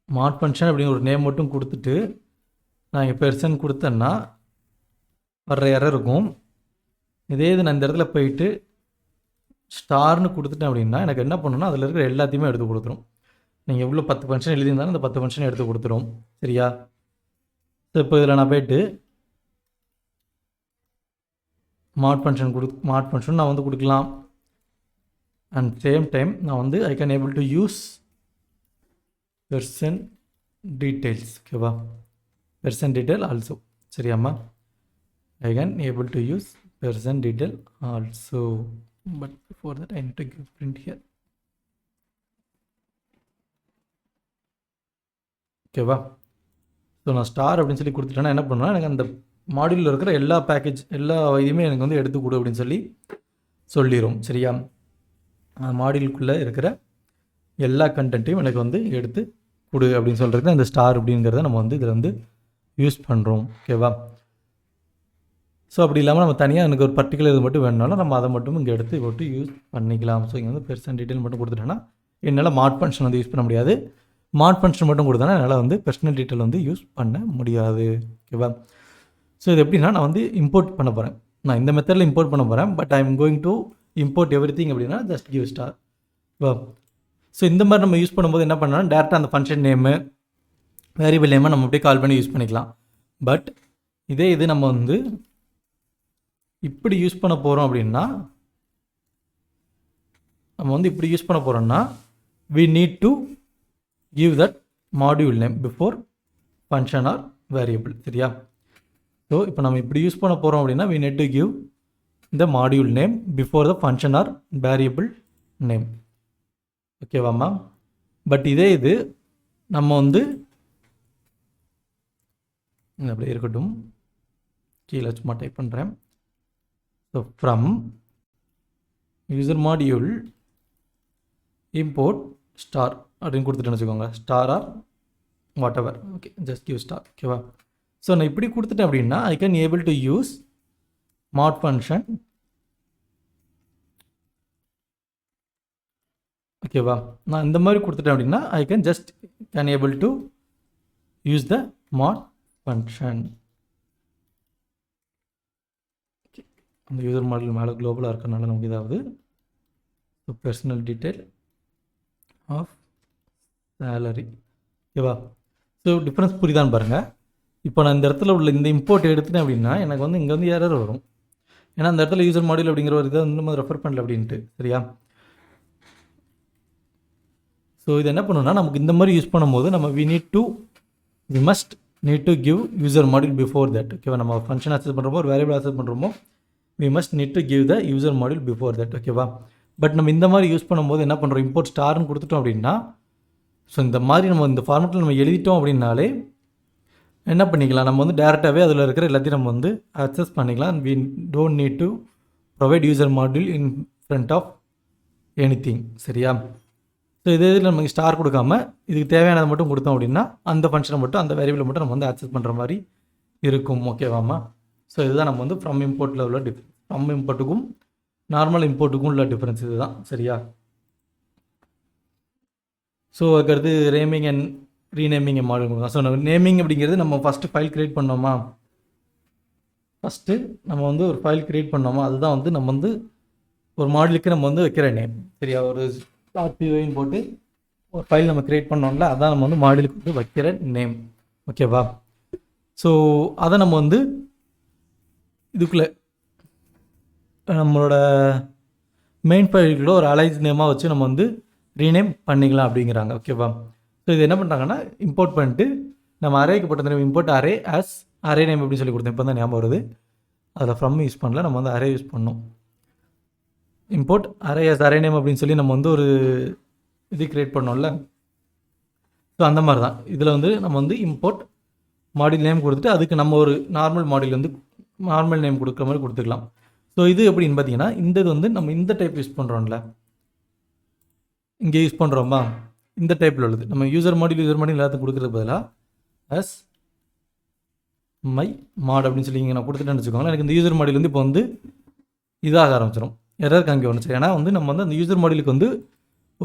மாட் ஃபங்க்ஷன் அப்படின்னு ஒரு நேம் மட்டும் கொடுத்துட்டு நான் இங்கே பெர்சன் கொடுத்தேன்னா வர்ற எரர் இருக்கும். இதே இது நான் இந்த இடத்துல போயிட்டு ஸ்டார்னு கொடுத்துட்டேன் அப்படின்னா எனக்கு என்ன பண்ணணும்னா அதில் இருக்கிற எல்லாத்தையுமே எடுத்து கொடுத்துரும். நீங்கள் எவ்வளோ 10 ஃபங்க்ஷன் எழுதியிருந்தாலும் அந்த 10 ஃபங்க்ஷன் எடுத்து கொடுத்துரும். சரியா? ஸோ இப்போ இதில் நான் போய்ட்டு மாட் ஃபங்க்ஷன் நான் வந்து கொடுக்கலாம். அண்ட் சேம் டைம் நான் வந்து I can able to use person details. ஓகேவா? Person detail also. சரியாம்மா? I can able to use person detail also. But before that I need to give print here. ஓகேவா? So நான் star அப்படின்னு சொல்லி கொடுத்துட்டேன்னா என்ன பண்ணுவேன், எனக்கு அந்த மாடியூலில் இருக்கிற எல்லா இதுவுமே எனக்கு வந்து எடுத்து கொடு அப்படின்னு சொல்லி சொல்லிடும். சரியா? மாடியூலுக்குள்ளே இருக்கிற எல்லா கண்டென்ட்டையும் எனக்கு வந்து எடுத்து கொடு அப்படின்னு சொல்கிறது அந்த ஸ்டார் அப்படிங்கிறத நம்ம வந்து இதில் வந்து யூஸ் பண்ணுறோம். ஓகேவா? ஸோ அப்படி இல்லாமல் நம்ம தனியாக எனக்கு ஒரு பர்டிகுலர் இது மட்டும் வேணுனாலும் நம்ம அதை மட்டும் இங்கே எடுத்து போட்டு யூஸ் பண்ணிக்கலாம். ஸோ இங்கே வந்து பெர்சன் டீட்டெயில் மட்டும் கொடுத்துட்டேன்னா என்னால் மாட் ஃபங்க்ஷன் வந்து யூஸ் பண்ண முடியாது. மாட் ஃபங்க்ஷன் மட்டும் கொடுத்தனா என்னால் வந்து பர்சனல் டீட்டெயில் வந்து யூஸ் பண்ண முடியாது. ஓகேவா? ஸோ இது எப்படின்னா நான் வந்து இம்போர்ட் பண்ண போகிறேன். நான் இந்த மெத்தடில் இம்போர்ட் பண்ண போகிறேன். But I am going to import everything அப்படின்னா ஜஸ்ட் கிவ் ஸ்டார். ஸோ இந்த மாதிரி நம்ம யூஸ் பண்ணும்போது என்ன பண்ணலாம், டேரெக்டாக அந்த ஃபங்க்ஷன் நேமு வேரியபிள் நேமை நம்ம அப்படியே கால் பண்ணி யூஸ் பண்ணிக்கலாம். பட் இது நம்ம வந்து இப்படி யூஸ் பண்ண போகிறோம் அப்படின்னா நம்ம வந்து இப்படி யூஸ் பண்ண போகிறோம்னா we need to give that module name before function or variable. சரியா? ஸோ இப்போ நம்ம இப்படி யூஸ் பண்ண போகிறோம் அப்படின்னா we need to give the module name before the function or variable name. ஓகேவாம்மா? பட் இது நம்ம வந்து அப்படியே இருக்கட்டும், கீழே சும்மா டைப் பண்ணுறேன். So from user module import star அப்படின்னு கொடுத்துட்டேன்னு வச்சுக்கோங்க, star or whatever. Okay, just give star. ஓகேவா? ஸோ நான் இப்படி கொடுத்துட்டேன் அப்படின்னா I can able to use mod function. ஓகேவா? நான் இந்த மாதிரி கொடுத்துட்டேன் அப்படின்னா I can just can able to use the mod function. அந்த யூசர் மாடல் மேலே குளோபலாக இருக்கிறனால நமக்கு இதாவது பர்சனல் டீட்டெயில் ஆஃப் சேலரி. ஓகேவா? ஸோ டிஃப்ரென்ஸ் புரியுதான்னு பாருங்கள். இப்போ நான் இந்த இடத்துல உள்ள இந்த இம்போர்ட் எடுத்துட்டேன் அப்படின்னா எனக்கு வந்து இங்கே வந்து எரர் வரும். ஏன்னா அந்த இடத்துல யூசர் மாடியூல் அப்படிங்கிற ஒரு இதை வந்து நம்ம ரெஃபர் பண்ணல அப்படின்ட்டு. சரியா? ஸோ இது என்ன பண்ணணும்னா நமக்கு இந்த மாதிரி யூஸ் பண்ணும்போது நம்ம we must need to give user module before that. ஓகேவா? நம்ம ஃபங்க்ஷன் ஆக்சஸ் பண்ணுறோமோ ஒரு வேரியபிள் ஆக்சஸ் பண்ணுறோமோ we must need to give the user module before that. ஓகேவா? பட் நம்ம இந்த மாதிரி யூஸ் பண்ணும்போது என்ன பண்ணுறோம், இம்போர்ட் ஸ்டார்னு கொடுத்துட்டோம் அப்படின்னா ஸோ இந்த மாதிரி நம்ம இந்த ஃபார்மெட்டில் நம்ம எழுதிட்டோம் அப்படின்னாலே என்ன பண்ணிக்கலாம், நம்ம வந்து டேரெக்டாகவே அதில் இருக்கிற எல்லாத்தையும் நம்ம வந்து ஆக்சஸ் பண்ணிக்கலாம். we don't need to provide user module in front of anything. சரியா? ஸோ இதில் நமக்கு ஸ்டார் கொடுக்காம இதுக்கு தேவையானதை மட்டும் கொடுத்தோம் அப்படின்னா அந்த ஃபங்க்ஷனை மட்டும் அந்த வேரியபிளை மட்டும் நம்ம வந்து ஆக்சஸ் பண்ணுற மாதிரி இருக்கும். ஓகேவாம்மா? ஸோ இதுதான் நம்ம வந்து ஃப்ரம் இம்போர்ட்டில் உள்ள ஃப்ரம் இம்போர்ட்டுக்கும் நார்மல் இம்போர்ட்டுக்கும் உள்ள டிஃப்ரென்ஸ் இதுதான். சரியா? ஸோ அதுக்கடுத்து நேமிங் அண்ட் ரீநேமிங் மாடல் கொடுக்கலாம். ஸோ நேமிங் அப்படிங்கிறது நம்ம ஃபஸ்ட்டு ஃபைல் க்ரியேட் பண்ணோமா, நம்ம வந்து ஒரு ஃபைல் க்ரியேட் பண்ணோமா, அதுதான் வந்து நம்ம வந்து ஒரு மாடலுக்கு நம்ம வந்து வைக்கிற நேம். சரியா? ஒரு .py போட்டு ஒரு ஃபைல் நம்ம க்ரியேட் பண்ணோம்ல, அதான் நம்ம வந்து மாடலுக்கு வந்து வைக்கிற நேம். ஓகேவா? ஸோ அதை நம்ம வந்து இதுக்குள்ளே நம்மளோட மெயின் ஃபைலுக்குள்ள ஒரு அலைஸ் நேமாக வச்சு நம்ம வந்து ரீநேம் பண்ணிக்கலாம் அப்படிங்கிறாங்க. ஓகேவா? ஸோ இது என்ன பண்ணுறாங்கன்னா இம்போர்ட் பண்ணிட்டு நம்ம அரேக்கு போட்ட name import array as array name அப்படின்னு சொல்லி கொடுத்தேன். இப்போ தான் ஞாபகம் வருது, அதில் ஃப்ரம் யூஸ் பண்ணல, நம்ம வந்து அரே யூஸ் பண்ணோம். Import array as array name அப்படின்னு சொல்லி நம்ம வந்து ஒரு இது க்ரியேட் பண்ணோம்ல. ஸோ அந்த மாதிரி தான் இதில் வந்து நம்ம வந்து இம்போர்ட் மாடியூல் நேம் கொடுத்துட்டு அதுக்கு நம்ம ஒரு நார்மல் மாடியூல் வந்து நார்மல் நேம் கொடுக்குற மாதிரி கொடுத்துக்கலாம். ஸோ இது எப்படின்னு பார்த்தீங்கன்னா இந்த இது வந்து நம்ம இந்த டைப் யூஸ் பண்ணுறோம்ல, இங்கே யூஸ் பண்ணுறோமா, இந்த டைப்பில் உள்ளது நம்ம யூசர் மாடியூல் எல்லாத்துக்கும் கொடுக்குறது பதிலாக as my mod அப்படின்னு சொல்லி இங்கே நான் கொடுத்துட்டேன்னு வச்சுக்கோங்களேன். எனக்கு இந்த யூசர் மாடியூல் வந்து இப்போ வந்து இதாக ஆரம்பிச்சிடும், எரர் காமிக்க வந்துச்சு. ஏன்னா வந்து நம்ம வந்து அந்த யூசர் மாடியூலுக்கு வந்து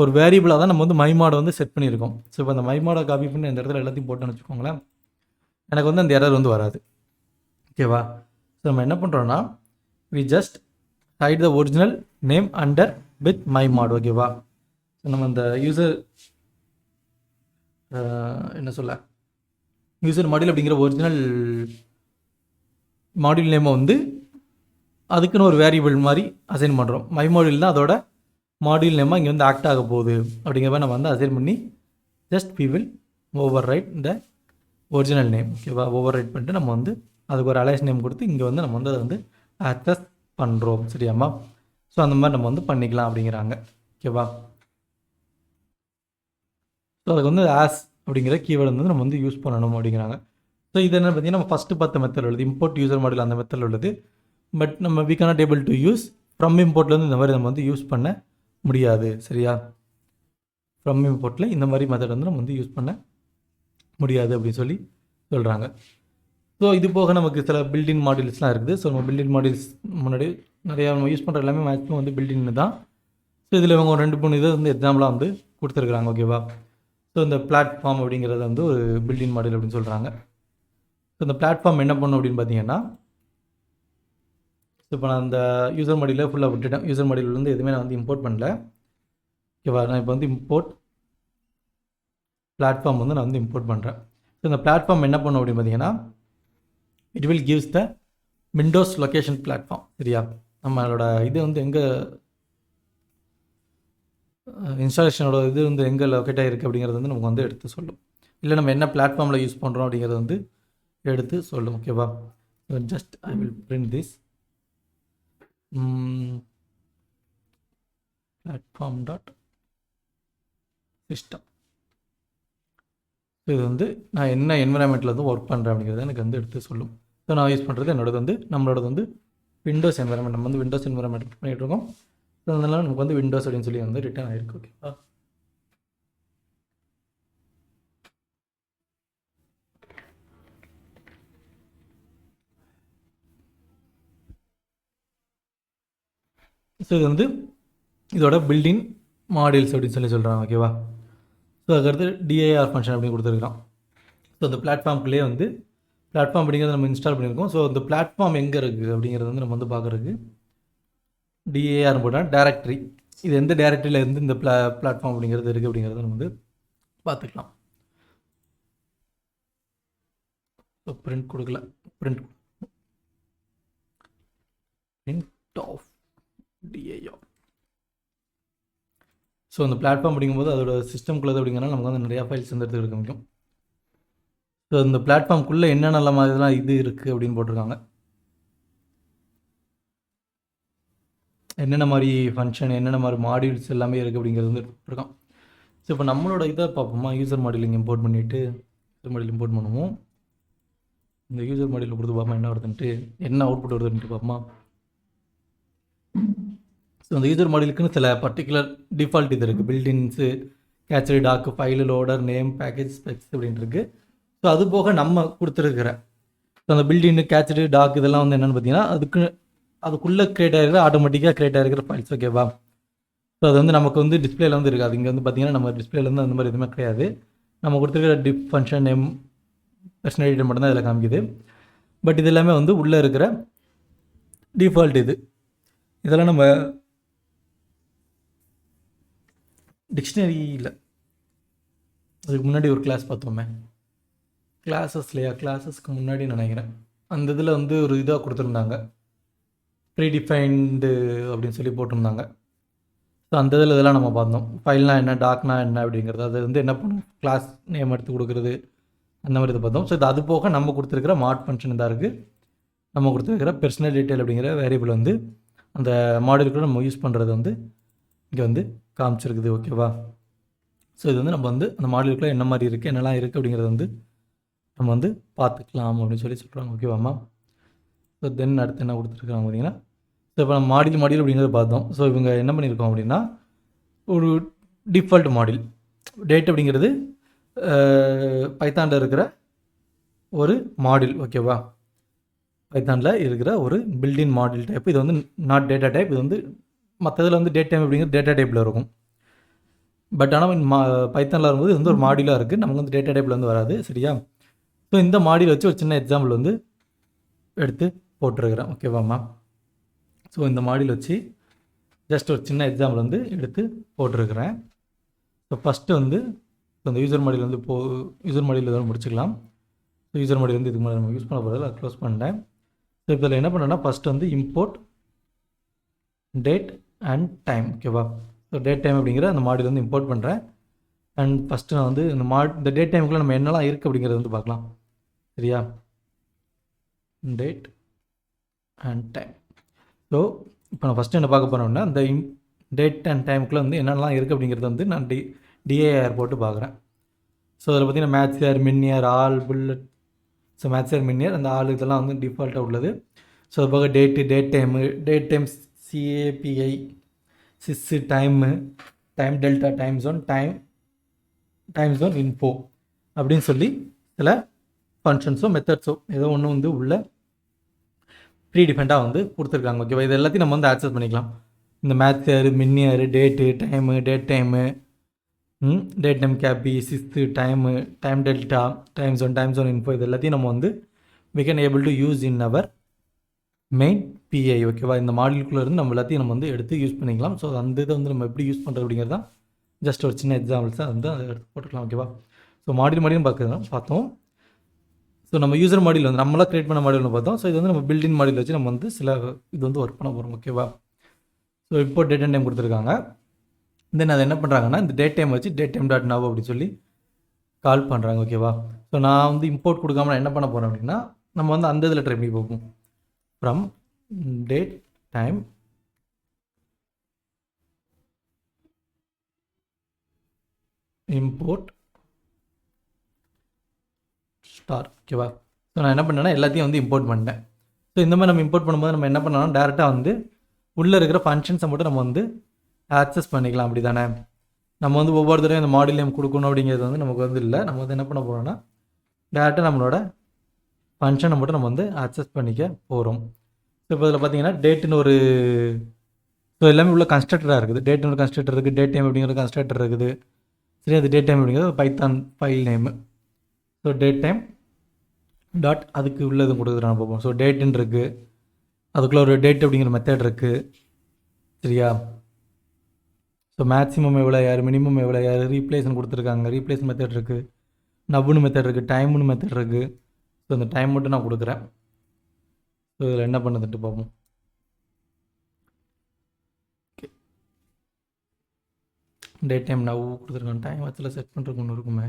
ஒரு வேரியபிளாக தான் நம்ம வந்து மை மாடை வந்து செட் பண்ணியிருக்கோம். ஸோ இப்போ அந்த மை மாடை காப்பி பண்ணி அந்த இடத்துல எல்லாத்தையும் போட்டோன்னு வச்சுக்கோங்களேன், எனக்கு வந்து அந்த எரர் வந்து வராது. ஓகேவா? ஸோ நம்ம என்ன பண்ணுறோன்னா we just hide the original name under with my mod ஓகேவா. ஸோ நம்ம இந்த யூசர் என்ன சொல்ல யூசர் மாடியூல் அப்படிங்கிற ஒரிஜினல் மாடியூல் நேமை வந்து அதுக்குன்னு ஒரு வேரியபிள் மாதிரி அசைன் பண்ணுறோம். மை மாடியூல் தான் அதோட மாடியூல் நேமாக இங்கே வந்து ஆக்ட் ஆக போகுது அப்படிங்கிற மாதிரி நம்ம வந்து அசைன் பண்ணி just we will overwrite இந்த ஒரிஜினல் நேம் ஓகேவா. ஓவர் ரைட் பண்ணிட்டு நம்ம வந்து அதுக்கு ஒரு அலைஸ் நேம் கொடுத்து இங்கே வந்து நம்ம வந்து அதை வந்து ஆக்சஸ் பண்ணுறோம் சரியாம்மா. ஸோ அந்த மாதிரி நம்ம வந்து பண்ணிக்கலாம் அப்படிங்கிறாங்க ஓகேவா. ஸோ அதுக்கு வந்து ஆஸ் அப்படிங்கிற கீவேர்டு வந்து நம்ம வந்து யூஸ் பண்ணணும் அப்படிங்கிறாங்க. ஸோ இது என்ன பார்த்தீங்கன்னா நம்ம ஃபஸ்ட்டு பார்த்த மெத்தட் உள்ளது இம்போர்ட் யூசர் மாடல் அந்த மெத்தட் உள்ளது. பட் நம்ம we cannot able to use from இம்போர்ட்லேருந்து இந்த மாதிரி நம்ம வந்து யூஸ் பண்ண முடியாது சரியா. ஃப்ரம் இம்போர்ட்டில் இந்த மாதிரி மெத்தட் வந்து நம்ம வந்து யூஸ் பண்ண முடியாது அப்படின்னு சொல்லி சொல்கிறாங்க. ஸோ இது போக நமக்கு சில பில்டின் மாடியூல்ஸ்லாம் இருக்குது. ஸோ நம்ம பில்டின் மாடியூல்ஸ் முன்னாடி நிறையா நம்ம யூஸ் பண்ணுற எல்லாமே மேக்ஸிமம் வந்து பில்டின்னு தான். ஸோ இதில் இவங்க ஒரு 2-3 இதை வந்து எக்ஸாம்பிளாக வந்து கொடுத்துருக்குறாங்க ஓகேவா. ஸோ இந்த பிளாட்ஃபார்ம் அப்படிங்கிறத வந்து ஒரு பில்டின் மாடியூல் அப்படின்னு சொல்கிறாங்க. ஸோ இந்த பிளாட்ஃபார்ம் என்ன பண்ணும் அப்படின்னு பார்த்தீங்கன்னா, ஸோ இப்போ நான் அந்த யூசர் மாடியூலில் ஃபுல்லாக விட்டுட்டேன். யூசர் மாடியூல் வந்து எதுவுமே நான் வந்து இம்போர்ட் பண்ணல ஓகேவா. நான் இப்போ வந்து இம்போர்ட் பிளாட்ஃபார்ம் வந்து நான் வந்து இம்போர்ட் பண்ணுறேன். ஸோ இந்த பிளாட்ஃபார்ம் என்ன பண்ணும் அப்படின்னு பார்த்தீங்கன்னா, it will gives the Windows location platform சரியா. நம்மளோட இது வந்து எங்கே இன்ஸ்டாலேஷனோட இது வந்து எங்கே லொக்கேட் ஆகிருக்கு அப்படிங்கிறது வந்து நமக்கு வந்து எடுத்து சொல்லும். இல்லை நம்ம என்ன பிளாட்ஃபார்மில் யூஸ் பண்ணுறோம் அப்படிங்கிறது வந்து எடுத்து சொல்லும் ஓகேவா. Just I will print this platform dot system. இது வந்து நான் என்ன என்விரான்மெண்ட்டில் வந்து ஒர்க் பண்ணுறேன் அப்படிங்கிறத எனக்கு வந்து எடுத்து சொல்லும். ஸோ நான் யூஸ் பண்ணுறது என்னோடது வந்து நம்மளோட வந்து விண்டோஸ் என்விரான்மெண்ட். நம்ம வந்து விண்டோஸ் என்விரான்மெண்ட் பண்ணிகிட்டு இருக்கோம். ஸோ அதனால் நமக்கு வந்து விண்டோஸ் அப்படின்னு சொல்லி வந்து ரிட்டர்ன் ஆகிருக்கு ஓகேவா. ஸோ இது வந்து இதோட பில்டிங் மாடியூல்ஸ் அப்படின்னு சொல்லி சொல்கிறாங்க ஓகேவா. ஸோ அதுக்கடுத்து டிஏஆர் ஃபங்க்ஷன் அப்படின்னு கொடுத்துருக்குறோம். ஸோ அந்த பிளாட்ஃபார்ம்குள்ளேயே வந்து பிளாட்ஃபார்ம் அப்படிங்கிறத நம்ம இன்ஸ்டால் பண்ணியிருக்கோம். ஸோ அந்த பிளாட்ஃபார்ம் எங்கே இருக்குது அப்படிங்கிறது வந்து நம்ம வந்து பார்க்குறதுக்கு டிஏஆர் போட்டால் டேரக்டரி, இது எந்த டேரக்டரியில் இருந்து இந்த பிளாட்ஃபார்ம் அப்படிங்கிறது இருக்குது அப்படிங்கிறத நம்ம வந்து பார்த்துக்கலாம். ஸோ பிரிண்ட் கொடுக்கல, பிரிண்ட் ஆஃப் டிஏஆர். ஸோ அந்த பிளாட்ஃபார்ம் அப்படிங்கும்போது அதோட சிஸ்டம்குள்ளது அப்படிங்கிறனால நமக்கு வந்து நிறையா ஃபைல்ஸ் வந்து எடுத்து எடுக்க முடியும். ஸோ இந்த பிளாட்ஃபார்ம்குள்ளே என்னென்ன மாதிரிலாம் இது இருக்குது அப்படின்னு போட்டிருக்காங்க. என்னென்ன மாதிரி ஃபங்க்ஷன், என்னென்ன மாதிரி மாடியூல்ஸ் எல்லாமே இருக்குது அப்படிங்கிறது வந்து போட்டிருக்கோம். ஸோ இப்போ நம்மளோட இதை பார்ப்போமா. யூசர் மாடியூல் இங்கே இம்போர்ட் பண்ணிவிட்டு யூசர் மாடியூல் இம்போர்ட் பண்ணுவோம். இந்த யூசர் மாடியூல் கொடுத்து பார்ப்போம் என்ன வருதுன்ட்டு, என்ன அவுட்புட் வருதுன்ட்டு பார்ப்போமா. ஸோ அந்த யூசர் மாடியூலுக்குன்னு சில பர்டிகுலர் டிஃபால்ட் இது இருக்குது. Builtins, cached, doc, file, loader, name, package, specs அப்படின்ட்டு இருக்குது. ஸோ அது போக நம்ம கொடுத்துருக்குற ஸோ அந்த பில்டின், கேச்சரி, டாக் இதெல்லாம் வந்து என்னென்னு பார்த்தீங்கன்னா அதுக்குள்ளே க்ரியேட் ஆகிருக்கிற ஆட்டோமேட்டிக்காக க்ரியேட் ஆகிருக்கிற ஃபைல்ஸ் ஓகேவா. ஸோ அது வந்து நமக்கு வந்து டிஸ்பிளேல வந்து இருக்காது. இங்கே வந்து பார்த்திங்கன்னா நம்ம டிஸ்பிளேல வந்து அந்த மாதிரி எதுவுமே கிடையாது. நம்ம கொடுத்துருக்கிற டிப் ஃபங்க்ஷன் நேம் பர்சனாலிட்டி மட்டும்தான் இதில் காமிக்குது. பட் இது எல்லாமே வந்து உள்ளே இருக்கிற டிஃபால்ட் இது. இதெல்லாம் நம்ம டிக்ஷனரியில் அதுக்கு முன்னாடி ஒரு கிளாஸ் பார்த்தோமே, கிளாஸஸ்க்கு முன்னாடி நினைக்கிறேன். அந்த இதில் வந்து ஒரு இதாக கொடுத்துருந்தாங்க, ப்ரீடிஃபைன்டு அப்படின்னு சொல்லி போட்டிருந்தாங்க. ஸோ அந்த இதில் இதெல்லாம் நம்ம பார்த்தோம். ஃபைல்னால் என்ன, டாக்னா என்ன அப்படிங்கிறது, அது வந்து என்ன பண்ணும், கிளாஸ் நேம் எடுத்து கொடுக்குறது அந்த மாதிரி இது பார்த்தோம். ஸோ இது அது போக நம்ம கொடுத்துருக்கிற மாட் ஃபங்க்ஷன் இதாக இருக்குது. நம்ம கொடுத்துருக்கிற பர்சனல் டீட்டெயில் அப்படிங்கிற வேரியபிள் வந்து அந்த மாடலுக்குள்ள நம்ம யூஸ் பண்ணுறது வந்து இங்கே வந்து காமிச்சிருக்குது ஓகேவா. ஸோ இது வந்து நம்ம வந்து அந்த மாடலுக்குள்ளே என்ன மாதிரி இருக்குது, என்னெல்லாம் இருக்குது அப்படிங்கிறது வந்து நம்ம வந்து பார்த்துக்கலாம் அப்படின்னு சொல்லி சொல்கிறாங்க ஓகேவாம்மா. ஸோ தென் அடுத்து என்ன கொடுத்துருக்காங்க பார்த்தீங்கன்னா, ஸோ இப்போ நம்ம மாடியூல் அப்படிங்கிறத பார்த்தோம். ஸோ இவங்க என்ன பண்ணியிருக்கோம் அப்படின்னா, ஒரு டிஃபால்ட் மாடியூல் டேட் அப்படிங்கிறது பைத்தானில் இருக்கிற ஒரு மாடியூல் ஓகேவா. பைத்தானில் இருக்கிற ஒரு பில்டின் மாடியூல் டைப். இது வந்து நாட் டேட்டா டைப். இது வந்து மற்றதில் வந்து டேட் டைம் அப்படிங்கிறது டேட்டா டைப்பில் இருக்கும். பட் ஆனால் பைத்தானில் வரும்போது இது வந்து ஒரு மாடியூலாக இருக்குது. நமக்கு வந்து டேட்டா டைப்பில் வந்து வராது சரியா. ஸோ இந்த மாடியூல் வச்சு ஒரு சின்ன எக்ஸாம்பிள் வந்து எடுத்து போட்டிருக்கிறேன் ஓகேவாம்மா. ஸோ இந்த மாடியூல் வச்சு ஜஸ்ட் ஒரு சின்ன எக்ஸாம்பிள் வந்து எடுத்து போட்டிருக்கிறேன். ஸோ ஃபஸ்ட்டு வந்து இந்த யூசர் மாடியில் வந்து யூசர் மாடியில் தான் முடிச்சுக்கலாம். ஸோ யூசர் மாடியில் வந்து இதுக்கு மேலே நம்ம யூஸ் பண்ண போகிறதில்ல, அதை க்ளோஸ் பண்ணிட்டேன். ஸோ இப்போ இதில் என்ன பண்ணேன்னா ஃபஸ்ட்டு வந்து இம்போர்ட் டேட் அண்ட் டைம். ஓகேவா? ஸோ டேட் டைம் அப்படிங்கிற அந்த மாடியில் வந்து இம்போர்ட் பண்ணுறேன். அண்ட் ஃபஸ்ட்டு நான் வந்து இந்த டேட் டைமுக்குள்ளே நம்ம என்னெல்லாம் இருக்குது அப்படிங்கிறது வந்து பார்க்கலாம். சரியா? Date and time. ஸோ இப்போ நான் ஃபஸ்ட்டு என்ன பார்க்க போகிறேன்னா இந்த டேட் அண்ட் டைமுக்குள்ளே வந்து என்னெல்லாம் இருக்குது அப்படிங்கிறது வந்து நான் டிஏஆர் போட்டு பார்க்குறேன். ஸோ அதில் பார்த்தீங்கன்னா match year, min year, all, bullet. So match year, min year அந்த ஆல் இதெல்லாம் வந்து டிஃபால்ட்டாக உள்ளது. ஸோ அது போக date time CAPI, sys, time delta, time zone info அப்படின்னு சொல்லி சில ஃபங்க்ஷன்ஸோ மெத்தட்ஸோ ஏதோ ஒன்று வந்து உள்ள ப்ரீ டிஃபெண்டாக வந்து கொடுத்துருக்காங்க. ஓகேவா? இது எல்லாத்தையும் நம்ம வந்து ஆக்சஸ் பண்ணிக்கலாம். இந்த max year, min year, date time கேபி, சிஸ்ஸு, time delta, time zone info இது எல்லாத்தையும் நம்ம வந்து we can able to use in our main PI. ஓகேவா? இந்த மாடியூல்குள்ளே இருந்து நம்ம எல்லாத்தையும் நம்ம வந்து எடுத்து யூஸ் பண்ணிக்கலாம். ஸோ அந்த இதை வந்து நம்ம எப்படி யூஸ் பண்ணுறது அப்படிங்கிறது தான் ஜஸ்ட் ஒரு சின்ன எக்ஸாம்பிள்ஸ் தான் வந்து அதை எடுத்து போட்டுக்கலாம். ஓகேவா? ஸோ மாடியூல் பார்த்தோம். ஸோ நம்ம யூசர் மாடியூல் வந்து நம்மளாக க்ரியேட் பண்ண மாடியூல்னு பார்த்தோம். ஸோ இது வந்து நம்ம பில்டின் மாடியூல் வச்சு நம்ம வந்து சில இது வந்து ஒர்க் பண்ண போகிறோம். ஓகேவா? ஸோ இப்போ டேட் அண்ட் டைம் கொடுத்துருக்காங்க. தென் அதை என்ன பண்ணுறாங்கன்னா இந்த டேட் டைம் வச்சு டேட் டைம் டாட் நவ் அப்படின்னு சொல்லி கால் பண்ணுறாங்க. ஓகேவா? ஸோ நான் வந்து இம்போர்ட் கொடுக்காம நான் என்ன பண்ண போகிறேன் அப்படின்னா நம்ம வந்து அந்த இதில் ட்ரை பண்ணி பார்ப்போம். From date time import star. ஓகேவா? ஸோ நான் என்ன பண்ணேன்னா எல்லாத்தையும் வந்து இம்போர்ட் பண்ணிட்டேன். ஸோ இந்த மாதிரி நம்ம இம்போர்ட் பண்ணும்போது நம்ம என்ன பண்ணோம்னா டேரெக்டாக வந்து உள்ளே இருக்கிற ஃபங்க்ஷன்ஸை மட்டும் நம்ம வந்து ஆக்சஸ் பண்ணிக்கலாம். அப்படி தானே? நம்ம வந்து ஒவ்வொரு தடவையும் இந்த மாடியூல் நேம் கொடுக்கணும் அப்படிங்கிறது வந்து நமக்கு வந்து இல்லை. நம்ம வந்து என்ன பண்ண போகிறோம்னா டேரெக்டாக நம்மளோட ஃபங்க்ஷனை மட்டும் நம்ம வந்து ஆக்சஸ் பண்ணிக்க போகிறோம். ஸோ இப்போ இதில் பார்த்தீங்கன்னா டேட்டுன்னு ஒரு ஸோ எல்லாமே உள்ள கன்ஸ்ட்ரக்டராக இருக்குது. டேட்டுன்னு ஒரு கன்ஸ்ட்ரக்டர் இருக்குது, டேட் டைம் அப்படிங்கிற கன்ஸ்ட்ரக்டர் இருக்குது. சரி, அது டேட் டைம் அப்படிங்கிறது Python file name. So date time dot அதுக்கு உள்ளது கொடுக்குறது நான் பார்ப்போம். ஸோ டேட்டுன்னு இருக்குது, அதுக்குள்ளே ஒரு டேட் அப்படிங்கிற மெத்தட் இருக்குது. சரியா? ஸோ மேக்ஸிமம் எவ்வளோ யார், மினிமம் எவ்வளோ யார், ரீப்ளேஸ்னு கொடுத்துருக்காங்க, ரீப்ளேஸ் மெத்தட் இருக்குது, நவ்வுன்னு மெத்தட் இருக்குது, டைமுன்னு மெத்தட் இருக்குது. ஸோ அந்த டைம் மட்டும் நான் கொடுக்குறேன். ஸோ இதில் என்ன பண்ணுதுன்ட்டு பார்ப்போம். டேட் டைம் நவ் கொடுத்துருக்காங்க, டைம் வச்சில் செட் பண்ணுறதுக்கு ஒன்று இருக்குமே.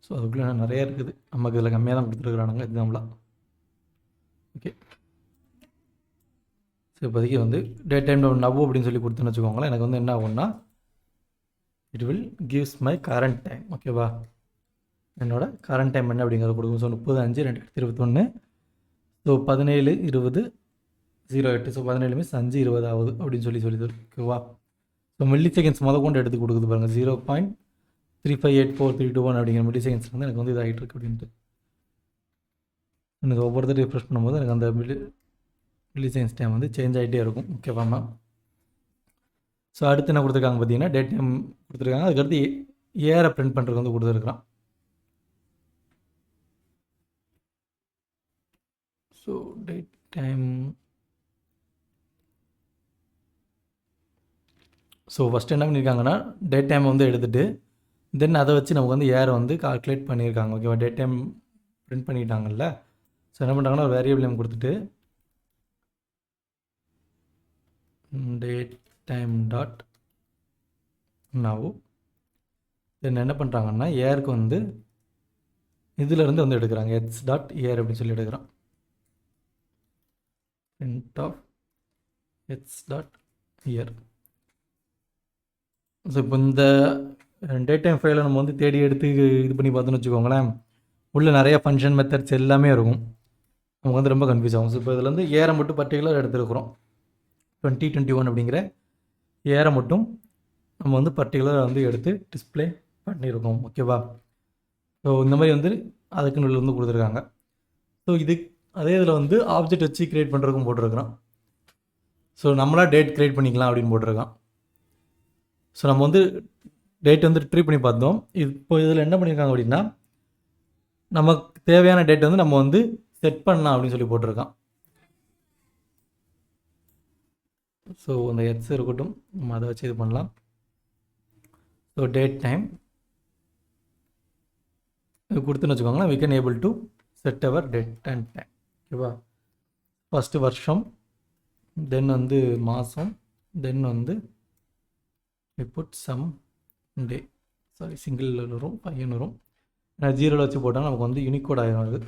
ஸோ அதுக்குள்ளே நிறைய இருக்குது, நமக்கு இதில் கம்மியாக தான் கொடுத்துருக்குறானுங்க எக்ஸாம்பிளாக. ஓகே, ஸோ இப்போதைக்கு வந்து டேட் டைம் நவ் அப்படின்னு சொல்லி கொடுத்துன்னு வச்சுக்கோங்களேன். எனக்கு வந்து என்ன ஆகும்னா it will gives my current time. ஓகேவா? என்னோட கரண்ட் டைம் என்ன அப்படிங்கிறத கொடுக்கும். ஸோ 30/5/2021. ஸோ 17:20:08. ஸோ 17 மிஸ் 5:20 ஆகுது அப்படின்னு சொல்லி ஓகேவா? ஸோ மில்லி செகண்ட்ஸ் கொண்டு எடுத்து கொடுக்குது பாருங்கள். 0.358432 அப்படிங்கிற மில்லி செகண்ட்ஸ் வந்து எனக்கு வந்து இதாகிட்டு இருக்கு அப்படின்ட்டு. எனக்கு ஒவ்வொருத்தர் ரிஃப்ரெஷ் பண்ணும்போது எனக்கு அந்த மில்லி செகண்ட்ஸ் டைம் வந்து சேஞ்ச் ஆகிட்டே இருக்கும். ஓகேவா மேம்? ஸோ அடுத்து என்ன கொடுத்துருக்காங்க பார்த்தீங்கன்னா டேட் டைம் கொடுத்துருக்காங்க. அதுக்கடுத்து ஏரை பிரிண்ட் பண்ணுறதுக்கு வந்து கொடுத்துருக்குறான். So date time so first என்ன பண்ணியிருக்காங்கன்னா டேட் டைம் வந்து எடுத்துகிட்டு தென் அதை வச்சு நமக்கு வந்து ஏரை வந்து கால்குலேட் பண்ணியிருக்காங்க. ஓகேவா? டேட் டைம் பிரிண்ட் பண்ணிட்டாங்கல்ல. ஸோ என்ன பண்ணுறாங்கன்னா ஒரு வேரியபிள் நேம் கொடுத்துட்டு date time dot now then என்ன பண்ணுறாங்கன்னா ஏருக்கு வந்து இதிலேருந்து வந்து எடுக்கிறாங்க. எச் டாட் ஏர் அப்படின்னு சொல்லி எடுக்கிறான். print of h dot year. So இப்போ இந்த டேட் டைம் ஃபைலை நம்ம வந்து தேடி எடுத்து இது பண்ணி பார்த்தோன்னு வச்சுக்கோங்களேன், உள்ளே நிறையா ஃபங்க்ஷன் மெத்தட்ஸ் எல்லாமே இருக்கும். நமக்கு வந்து ரொம்ப கன்ஃபியூஸ் ஆகும். ஸோ இப்போ இதில் வந்து ஏரை மட்டும் பர்டிகுலர் எடுத்துருக்குறோம். 2021 அப்படிங்கிற ஏரை மட்டும் நம்ம வந்து பர்டிகுலராக வந்து எடுத்து டிஸ்பிளே பண்ணியிருக்கோம். ஓகேவா? ஸோ இந்த மாதிரி வந்து அதுக்குன்னு உள்ள வந்து கொடுத்துருக்காங்க. ஸோ இது அதே இதில் வந்து ஆப்ஜெக்ட் வச்சு க்ரியேட் பண்ணுறதுக்கும் போட்டிருக்கிறான். ஸோ நம்மளாக டேட் க்ரியேட் பண்ணிக்கலாம் அப்படின்னு போட்டிருக்கான். ஸோ நம்ம வந்து டேட் வந்து ரிட்ரீவ் பண்ணி பார்த்தோம். இப்போ இதில் என்ன பண்ணியிருக்காங்க அப்படின்னா, நமக்கு தேவையான டேட் வந்து நம்ம வந்து செட் பண்ணலாம் அப்படின்னு சொல்லி போட்டிருக்கான். ஸோ அந்த எக்ஸ் இருக்கட்டும், நம்ம அதை வச்சு இது பண்ணலாம். ஸோ டேட் டைம் இது கொடுத்துன்னு வச்சுக்கோங்களேன். we can able to set our date and time. ஓகேவா? ஃபஸ்ட்டு வருஷம், தென் வந்து மாதம், தென் வந்து we put some day, sorry single வரும், பையன் வரும். நான் ஜீரோவில் வச்சு போட்டால் நமக்கு வந்து யூனிகோட் ஆகிடும் அது.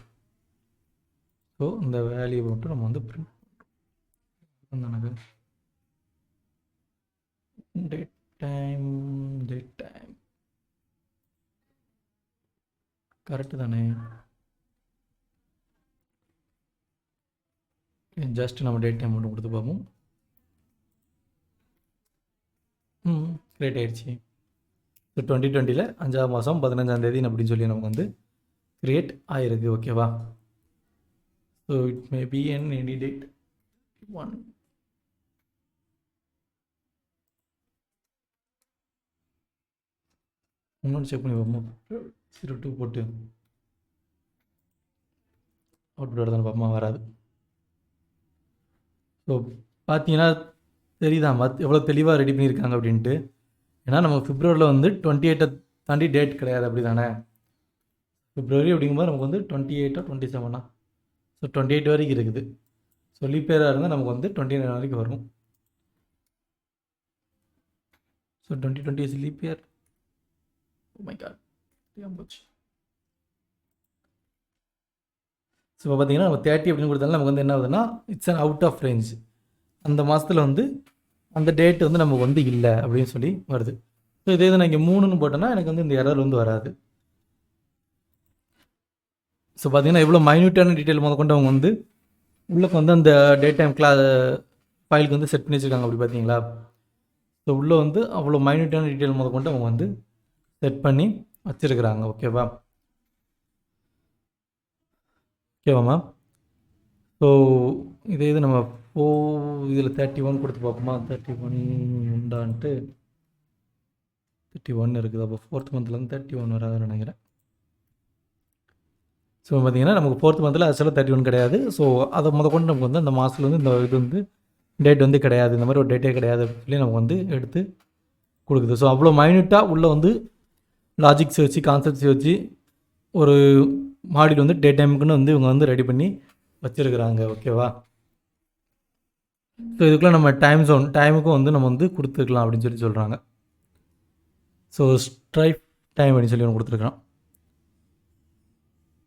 ஸோ இந்த வேல்யூ மட்டும் நம்ம வந்து பிரிண்ட் எனக்கு டேட் டைம் கரெக்டு தானே? ஜஸ்ட் நம்ம டேட் டைம் மட்டும் கொடுத்து பார்ப்போம். கிரியேட் ஆயிடுச்சு. ஸோ 2020 5ஆம் மாதம் 15ஆம் தேதி அப்படின்னு சொல்லி நமக்கு வந்து கிரியேட் ஆகிருக்கு. ஓகேவா? So it may be N any date 1. இன்னொன்று செக் பண்ணி பார்ப்போம். 02 போட்டு அவுட்புட் வருதான்னு பார்ப்போமா? வராது. ஸோ பார்த்தீங்கன்னா தெரியுதா எவ்வளோ தெளிவாக ரெடி பண்ணியிருக்காங்க அப்படின்ட்டு. ஏன்னா நம்ம பிப்ரவரியில் வந்து 28 தாண்டி டேட் கிடையாது, அப்படி தானே? பிப்ரவரி அப்படிங்கும்போது நமக்கு வந்து 28 27 ஸோ 28 வரைக்கும் இருக்குது. ஸோ லீப் இயராக இருந்தால் நமக்கு வந்து 29 வரைக்கும் வரும். So 2020 is leap year. Oh my God, போச்சு. ஸோ இப்போ பார்த்தீங்கன்னா நம்ம 30 அப்படின்னு கொடுத்தாலும் நமக்கு வந்து என்ன ஆகுதுன்னா it's an out of range. அந்த மாதத்தில் வந்து அந்த டேட் வந்து நமக்கு வந்து இல்லை அப்படின்னு சொல்லி வருது. ஸோ இதே நான் இங்கே 3ன்னு போட்டேன்னா எனக்கு வந்து இந்த எரர் வந்து வராது. ஸோ பார்த்தீங்கன்னா எவ்வளோ மைன்யூட்டான டீட்டெயில் கொண்டு அவங்க வந்து உள்ளே வந்து அந்த டேட் டைம் ஃபைலுக்கு வந்து செட் பண்ணி வச்சுருக்காங்க. அப்படி பார்த்தீங்களா? ஸோ உள்ளே வந்து அவ்வளோ மைன்யூட்டான டீட்டெயில் கொண்டு அவங்க வந்து செட் பண்ணி வச்சுருக்குறாங்க. ஓகேவா? ஓகேவாம்மா? ஸோ இதே இது நம்ம இதில் 31 கொடுத்து பார்ப்போமா? 31 உண்டான்ட்டு 31 இருக்குது. அப்போ 4th மந்த்லேருந்து 31 வராதுன்னு நினைக்கிறேன். ஸோ பார்த்திங்கன்னா நமக்கு 4th மந்தில் ஆக்சுவலாக 31 கிடையாது. ஸோ அதை கொண்டு நமக்கு வந்து அந்த மாதத்தில் வந்து இந்த இது வந்து டேட் வந்து கிடையாது, இந்த மாதிரி ஒரு டேட்டே கிடையாது அப்படின்னு சொல்லி நமக்கு வந்து எடுத்து கொடுக்குது. ஸோ அவ்வளோ மைன்யூட்டாக உள்ளே வந்து லாஜிக்ஸ் வச்சு கான்செப்ட்ஸ் வச்சு ஒரு மாடியூல் வந்து டே டைமுக்குன்னு வந்து இவங்க வந்து ரெடி பண்ணி வச்சுருக்குறாங்க. ஓகேவா? ஸோ இதுக்குள்ளே நம்ம டைமுக்கும் வந்து நம்ம வந்து கொடுத்துருக்கலாம் அப்படின்னு சொல்லி சொல்கிறாங்க. ஸோ ஸ்ட்ரைப் டைம் அப்படின்னு சொல்லி ஒன்று கொடுத்துருக்குறோம்.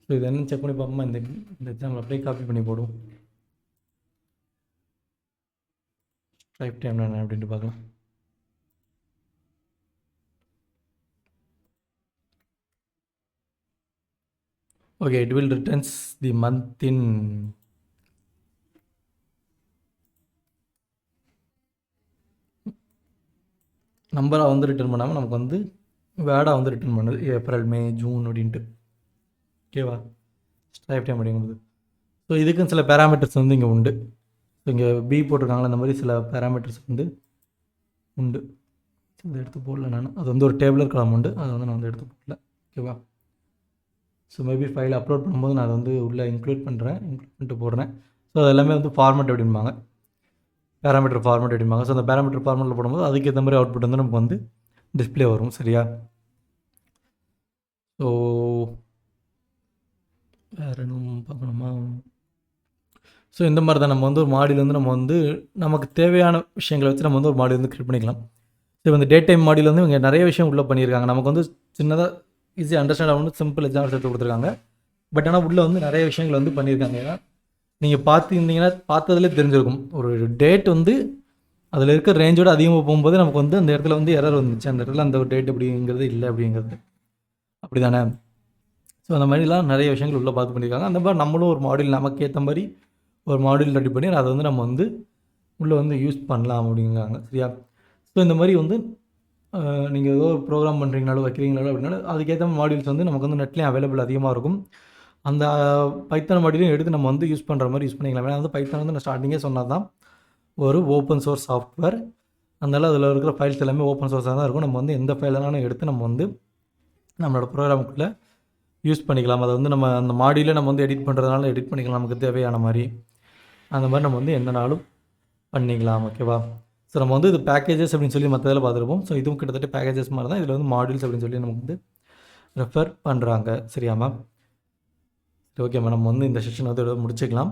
ஸோ இது என்ன செக் பண்ணி பார்ப்போமா? இந்த எக்ஸாம்பிள் அப்படியே காப்பி பண்ணி போடுவோம். ஸ்ட்ரைப் டைம் என்ன அப்படின்ட்டு பார்க்கலாம். Okay, it will returns the month in நம்பராக வந்து ரிட்டர்ன் பண்ணாமல் நமக்கு வந்து வேர்டாக வந்து ரிட்டர்ன் பண்ணுது. ஏப்ரல், மே, ஜூன் அப்படின்ட்டு. ஓகேவா? ஸ்ட்ரைப் டைம் அப்படிங்கும்போது ஸோ இதுக்கும் சில பேராமீட்டர்ஸ் வந்து இங்கே உண்டு. ஸோ இங்கே பி போட்டிருக்காங்களா, அந்த மாதிரி சில பேராமீட்டர்ஸ் வந்து உண்டு. அதை எடுத்து போடல நான். அது வந்து ஒரு டேபிளர் காலம் உண்டு, அதை வந்து நான் வந்து எடுத்து போடல. ஓகேவா? ஸோ மேபி ஃபைல் அப்லோட் பண்ணும்போது நான் அதை வந்து உள்ளே இன்க்ளூட் பண்ணிட்டு போடுறேன். ஸோ அது எல்லாமே வந்து ஃபார்மேட் அப்படிம்பாங்க, பேராமீட்டர் ஃபார்மேட் அப்படிம்பாங்க. ஸோ அந்த பேராமீட்டர் ஃபார்மேட்டில் போடும்போது அதுக்கேற்ற மாதிரி அவுட்புட் வந்து நமக்கு வந்து டிஸ்பிளே வரும். சரியா? ஸோ வேறு இன்னும் பார்க்கணுமா? ஸோ இந்த மாதிரி தான் நம்ம வந்து ஒரு மாடியூல் வந்து நம்ம வந்து நமக்கு தேவையான விஷயங்களை வச்சு நம்ம வந்து ஒரு மாடியூல் வந்து க்ரியேட் பண்ணிக்கலாம். ஸோ இந்த டே டைம் மாடியூல் வந்து இவங்க நிறைய விஷயம் உள்ளே பண்ணியிருக்காங்க. நமக்கு வந்து சின்னதாக ஈஸியாக அண்டர்ஸ்டாண்ட் ஆகணும், சிம்பிள் எக்ஸாம்பிள்ஸ் எடுத்து கொடுத்துருக்காங்க. பட் ஆனால் உள்ளே வந்து நிறைய விஷயங்கள் வந்து பண்ணியிருக்காங்க. ஏன்னா நீங்கள் பார்த்துருந்தீங்கன்னா பார்த்ததுலேயே தெரிஞ்சிருக்கும். ஒரு டேட் வந்து அதில் இருக்க ரேஞ்சோடு அதிகமாக போகும்போது நமக்கு வந்து அந்த இடத்துல வந்து எரர் வந்துச்சு. அந்த இடத்துல அந்த ஒரு டேட் அப்படிங்கிறது இல்லை அப்படிங்கிறது. அப்படி தானே? ஸோ அந்த மாதிரிலாம் நிறைய விஷயங்கள் உள்ளே பார்த்து பண்ணியிருக்காங்க. அந்த மாதிரி நம்மளும் ஒரு மாடியூல் நமக்கு ஏற்ற மாதிரி ஒரு மாடியூல் ரெடி பண்ணி அதை வந்து நம்ம வந்து உள்ளே வந்து யூஸ் பண்ணலாம் அப்படிங்கிறாங்க. சரியா? ஸோ இந்த மாதிரி வந்து நீங்கள் ஏதோ ஒரு ப்ரோக்ராம் பண்ணுறீங்கனாலும் வைக்கிறீங்கனாலும் அப்படின்னாலும் அதுக்கேற்ற மாடியூல்ஸ் வந்து நமக்கு வந்து நெட்லேயும் அவைலபிள் அதிகமாக இருக்கும். அந்த பைத்தான் மாடியூலையும் எடுத்து நம்ம வந்து யூஸ் பண்ணுற மாதிரி யூஸ் பண்ணிக்கலாம். ஏன்னா வந்து பைத்தான் வந்து நான் ஸ்டார்டிங்கே சொன்னால் தான் ஒரு ஓப்பன் சோர்ஸ் சாஃப்ட்வேர். அதனால் அதில் இருக்கிற ஃபைல்ஸ் எல்லாமே ஓப்பன் சோர்ஸாக தான் இருக்கும். நம்ம வந்து எந்த ஃபைலனாலும் எடுத்து நம்ம வந்து நம்மளோட ப்ரோக்ராமுக்குள்ளே யூஸ் பண்ணிக்கலாம். அதை வந்து நம்ம அந்த மாடியில் நம்ம வந்து எடிட் பண்ணுறதுனால எடிட் பண்ணிக்கலாம் நமக்கு தேவையான மாதிரி. அந்த மாதிரி நம்ம வந்து என்னனாலும் பண்ணிக்கலாம். ஓகேவா? ஸோ நம்ம வந்து இது பேக்கேஜஸ் அப்படின்னு சொல்லி மற்றதில் பார்த்துருப்போம். ஸோ இதுவும் கிட்டத்தட்ட பேக்கேஜஸ் மாதிரி தான். இதில் வந்து மாடியூல்ஸ் அப்படின்னு சொல்லி நமக்கு வந்து ரெஃபர் பண்ணுறாங்க. சரியா மேம்? சரி, ஓகே மேம். நம்ம வந்து இந்த செஷன் வந்து இதோட முடிச்சுக்கலாம்.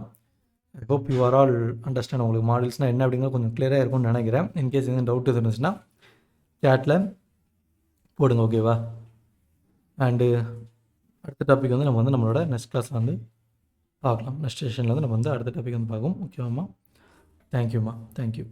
I hope you are all understand. உங்களுக்கு மாடல்ஸ்னால் என்ன அப்படிங்கிறது கொஞ்சம் கிளியராக இருக்கும்னு நினைக்கிறேன். இன்கேஸ் எதுவும் டவுட் இருந்துச்சுன்னா சேட்டில் போடுங்க. ஓகேவா? அண்டு அடுத்த டாபிக் வந்து நம்ம வந்து நம்மளோட நெக்ஸ்ட் கிளாஸில் வந்து பார்க்கலாம். நெக்ஸ்ட் செஷனில் வந்து நம்ம வந்து அடுத்த டாபிக் வந்து பார்ப்போம். ஓகேவாம்மா? தேங்க்யூம்மா. தேங்க்யூ.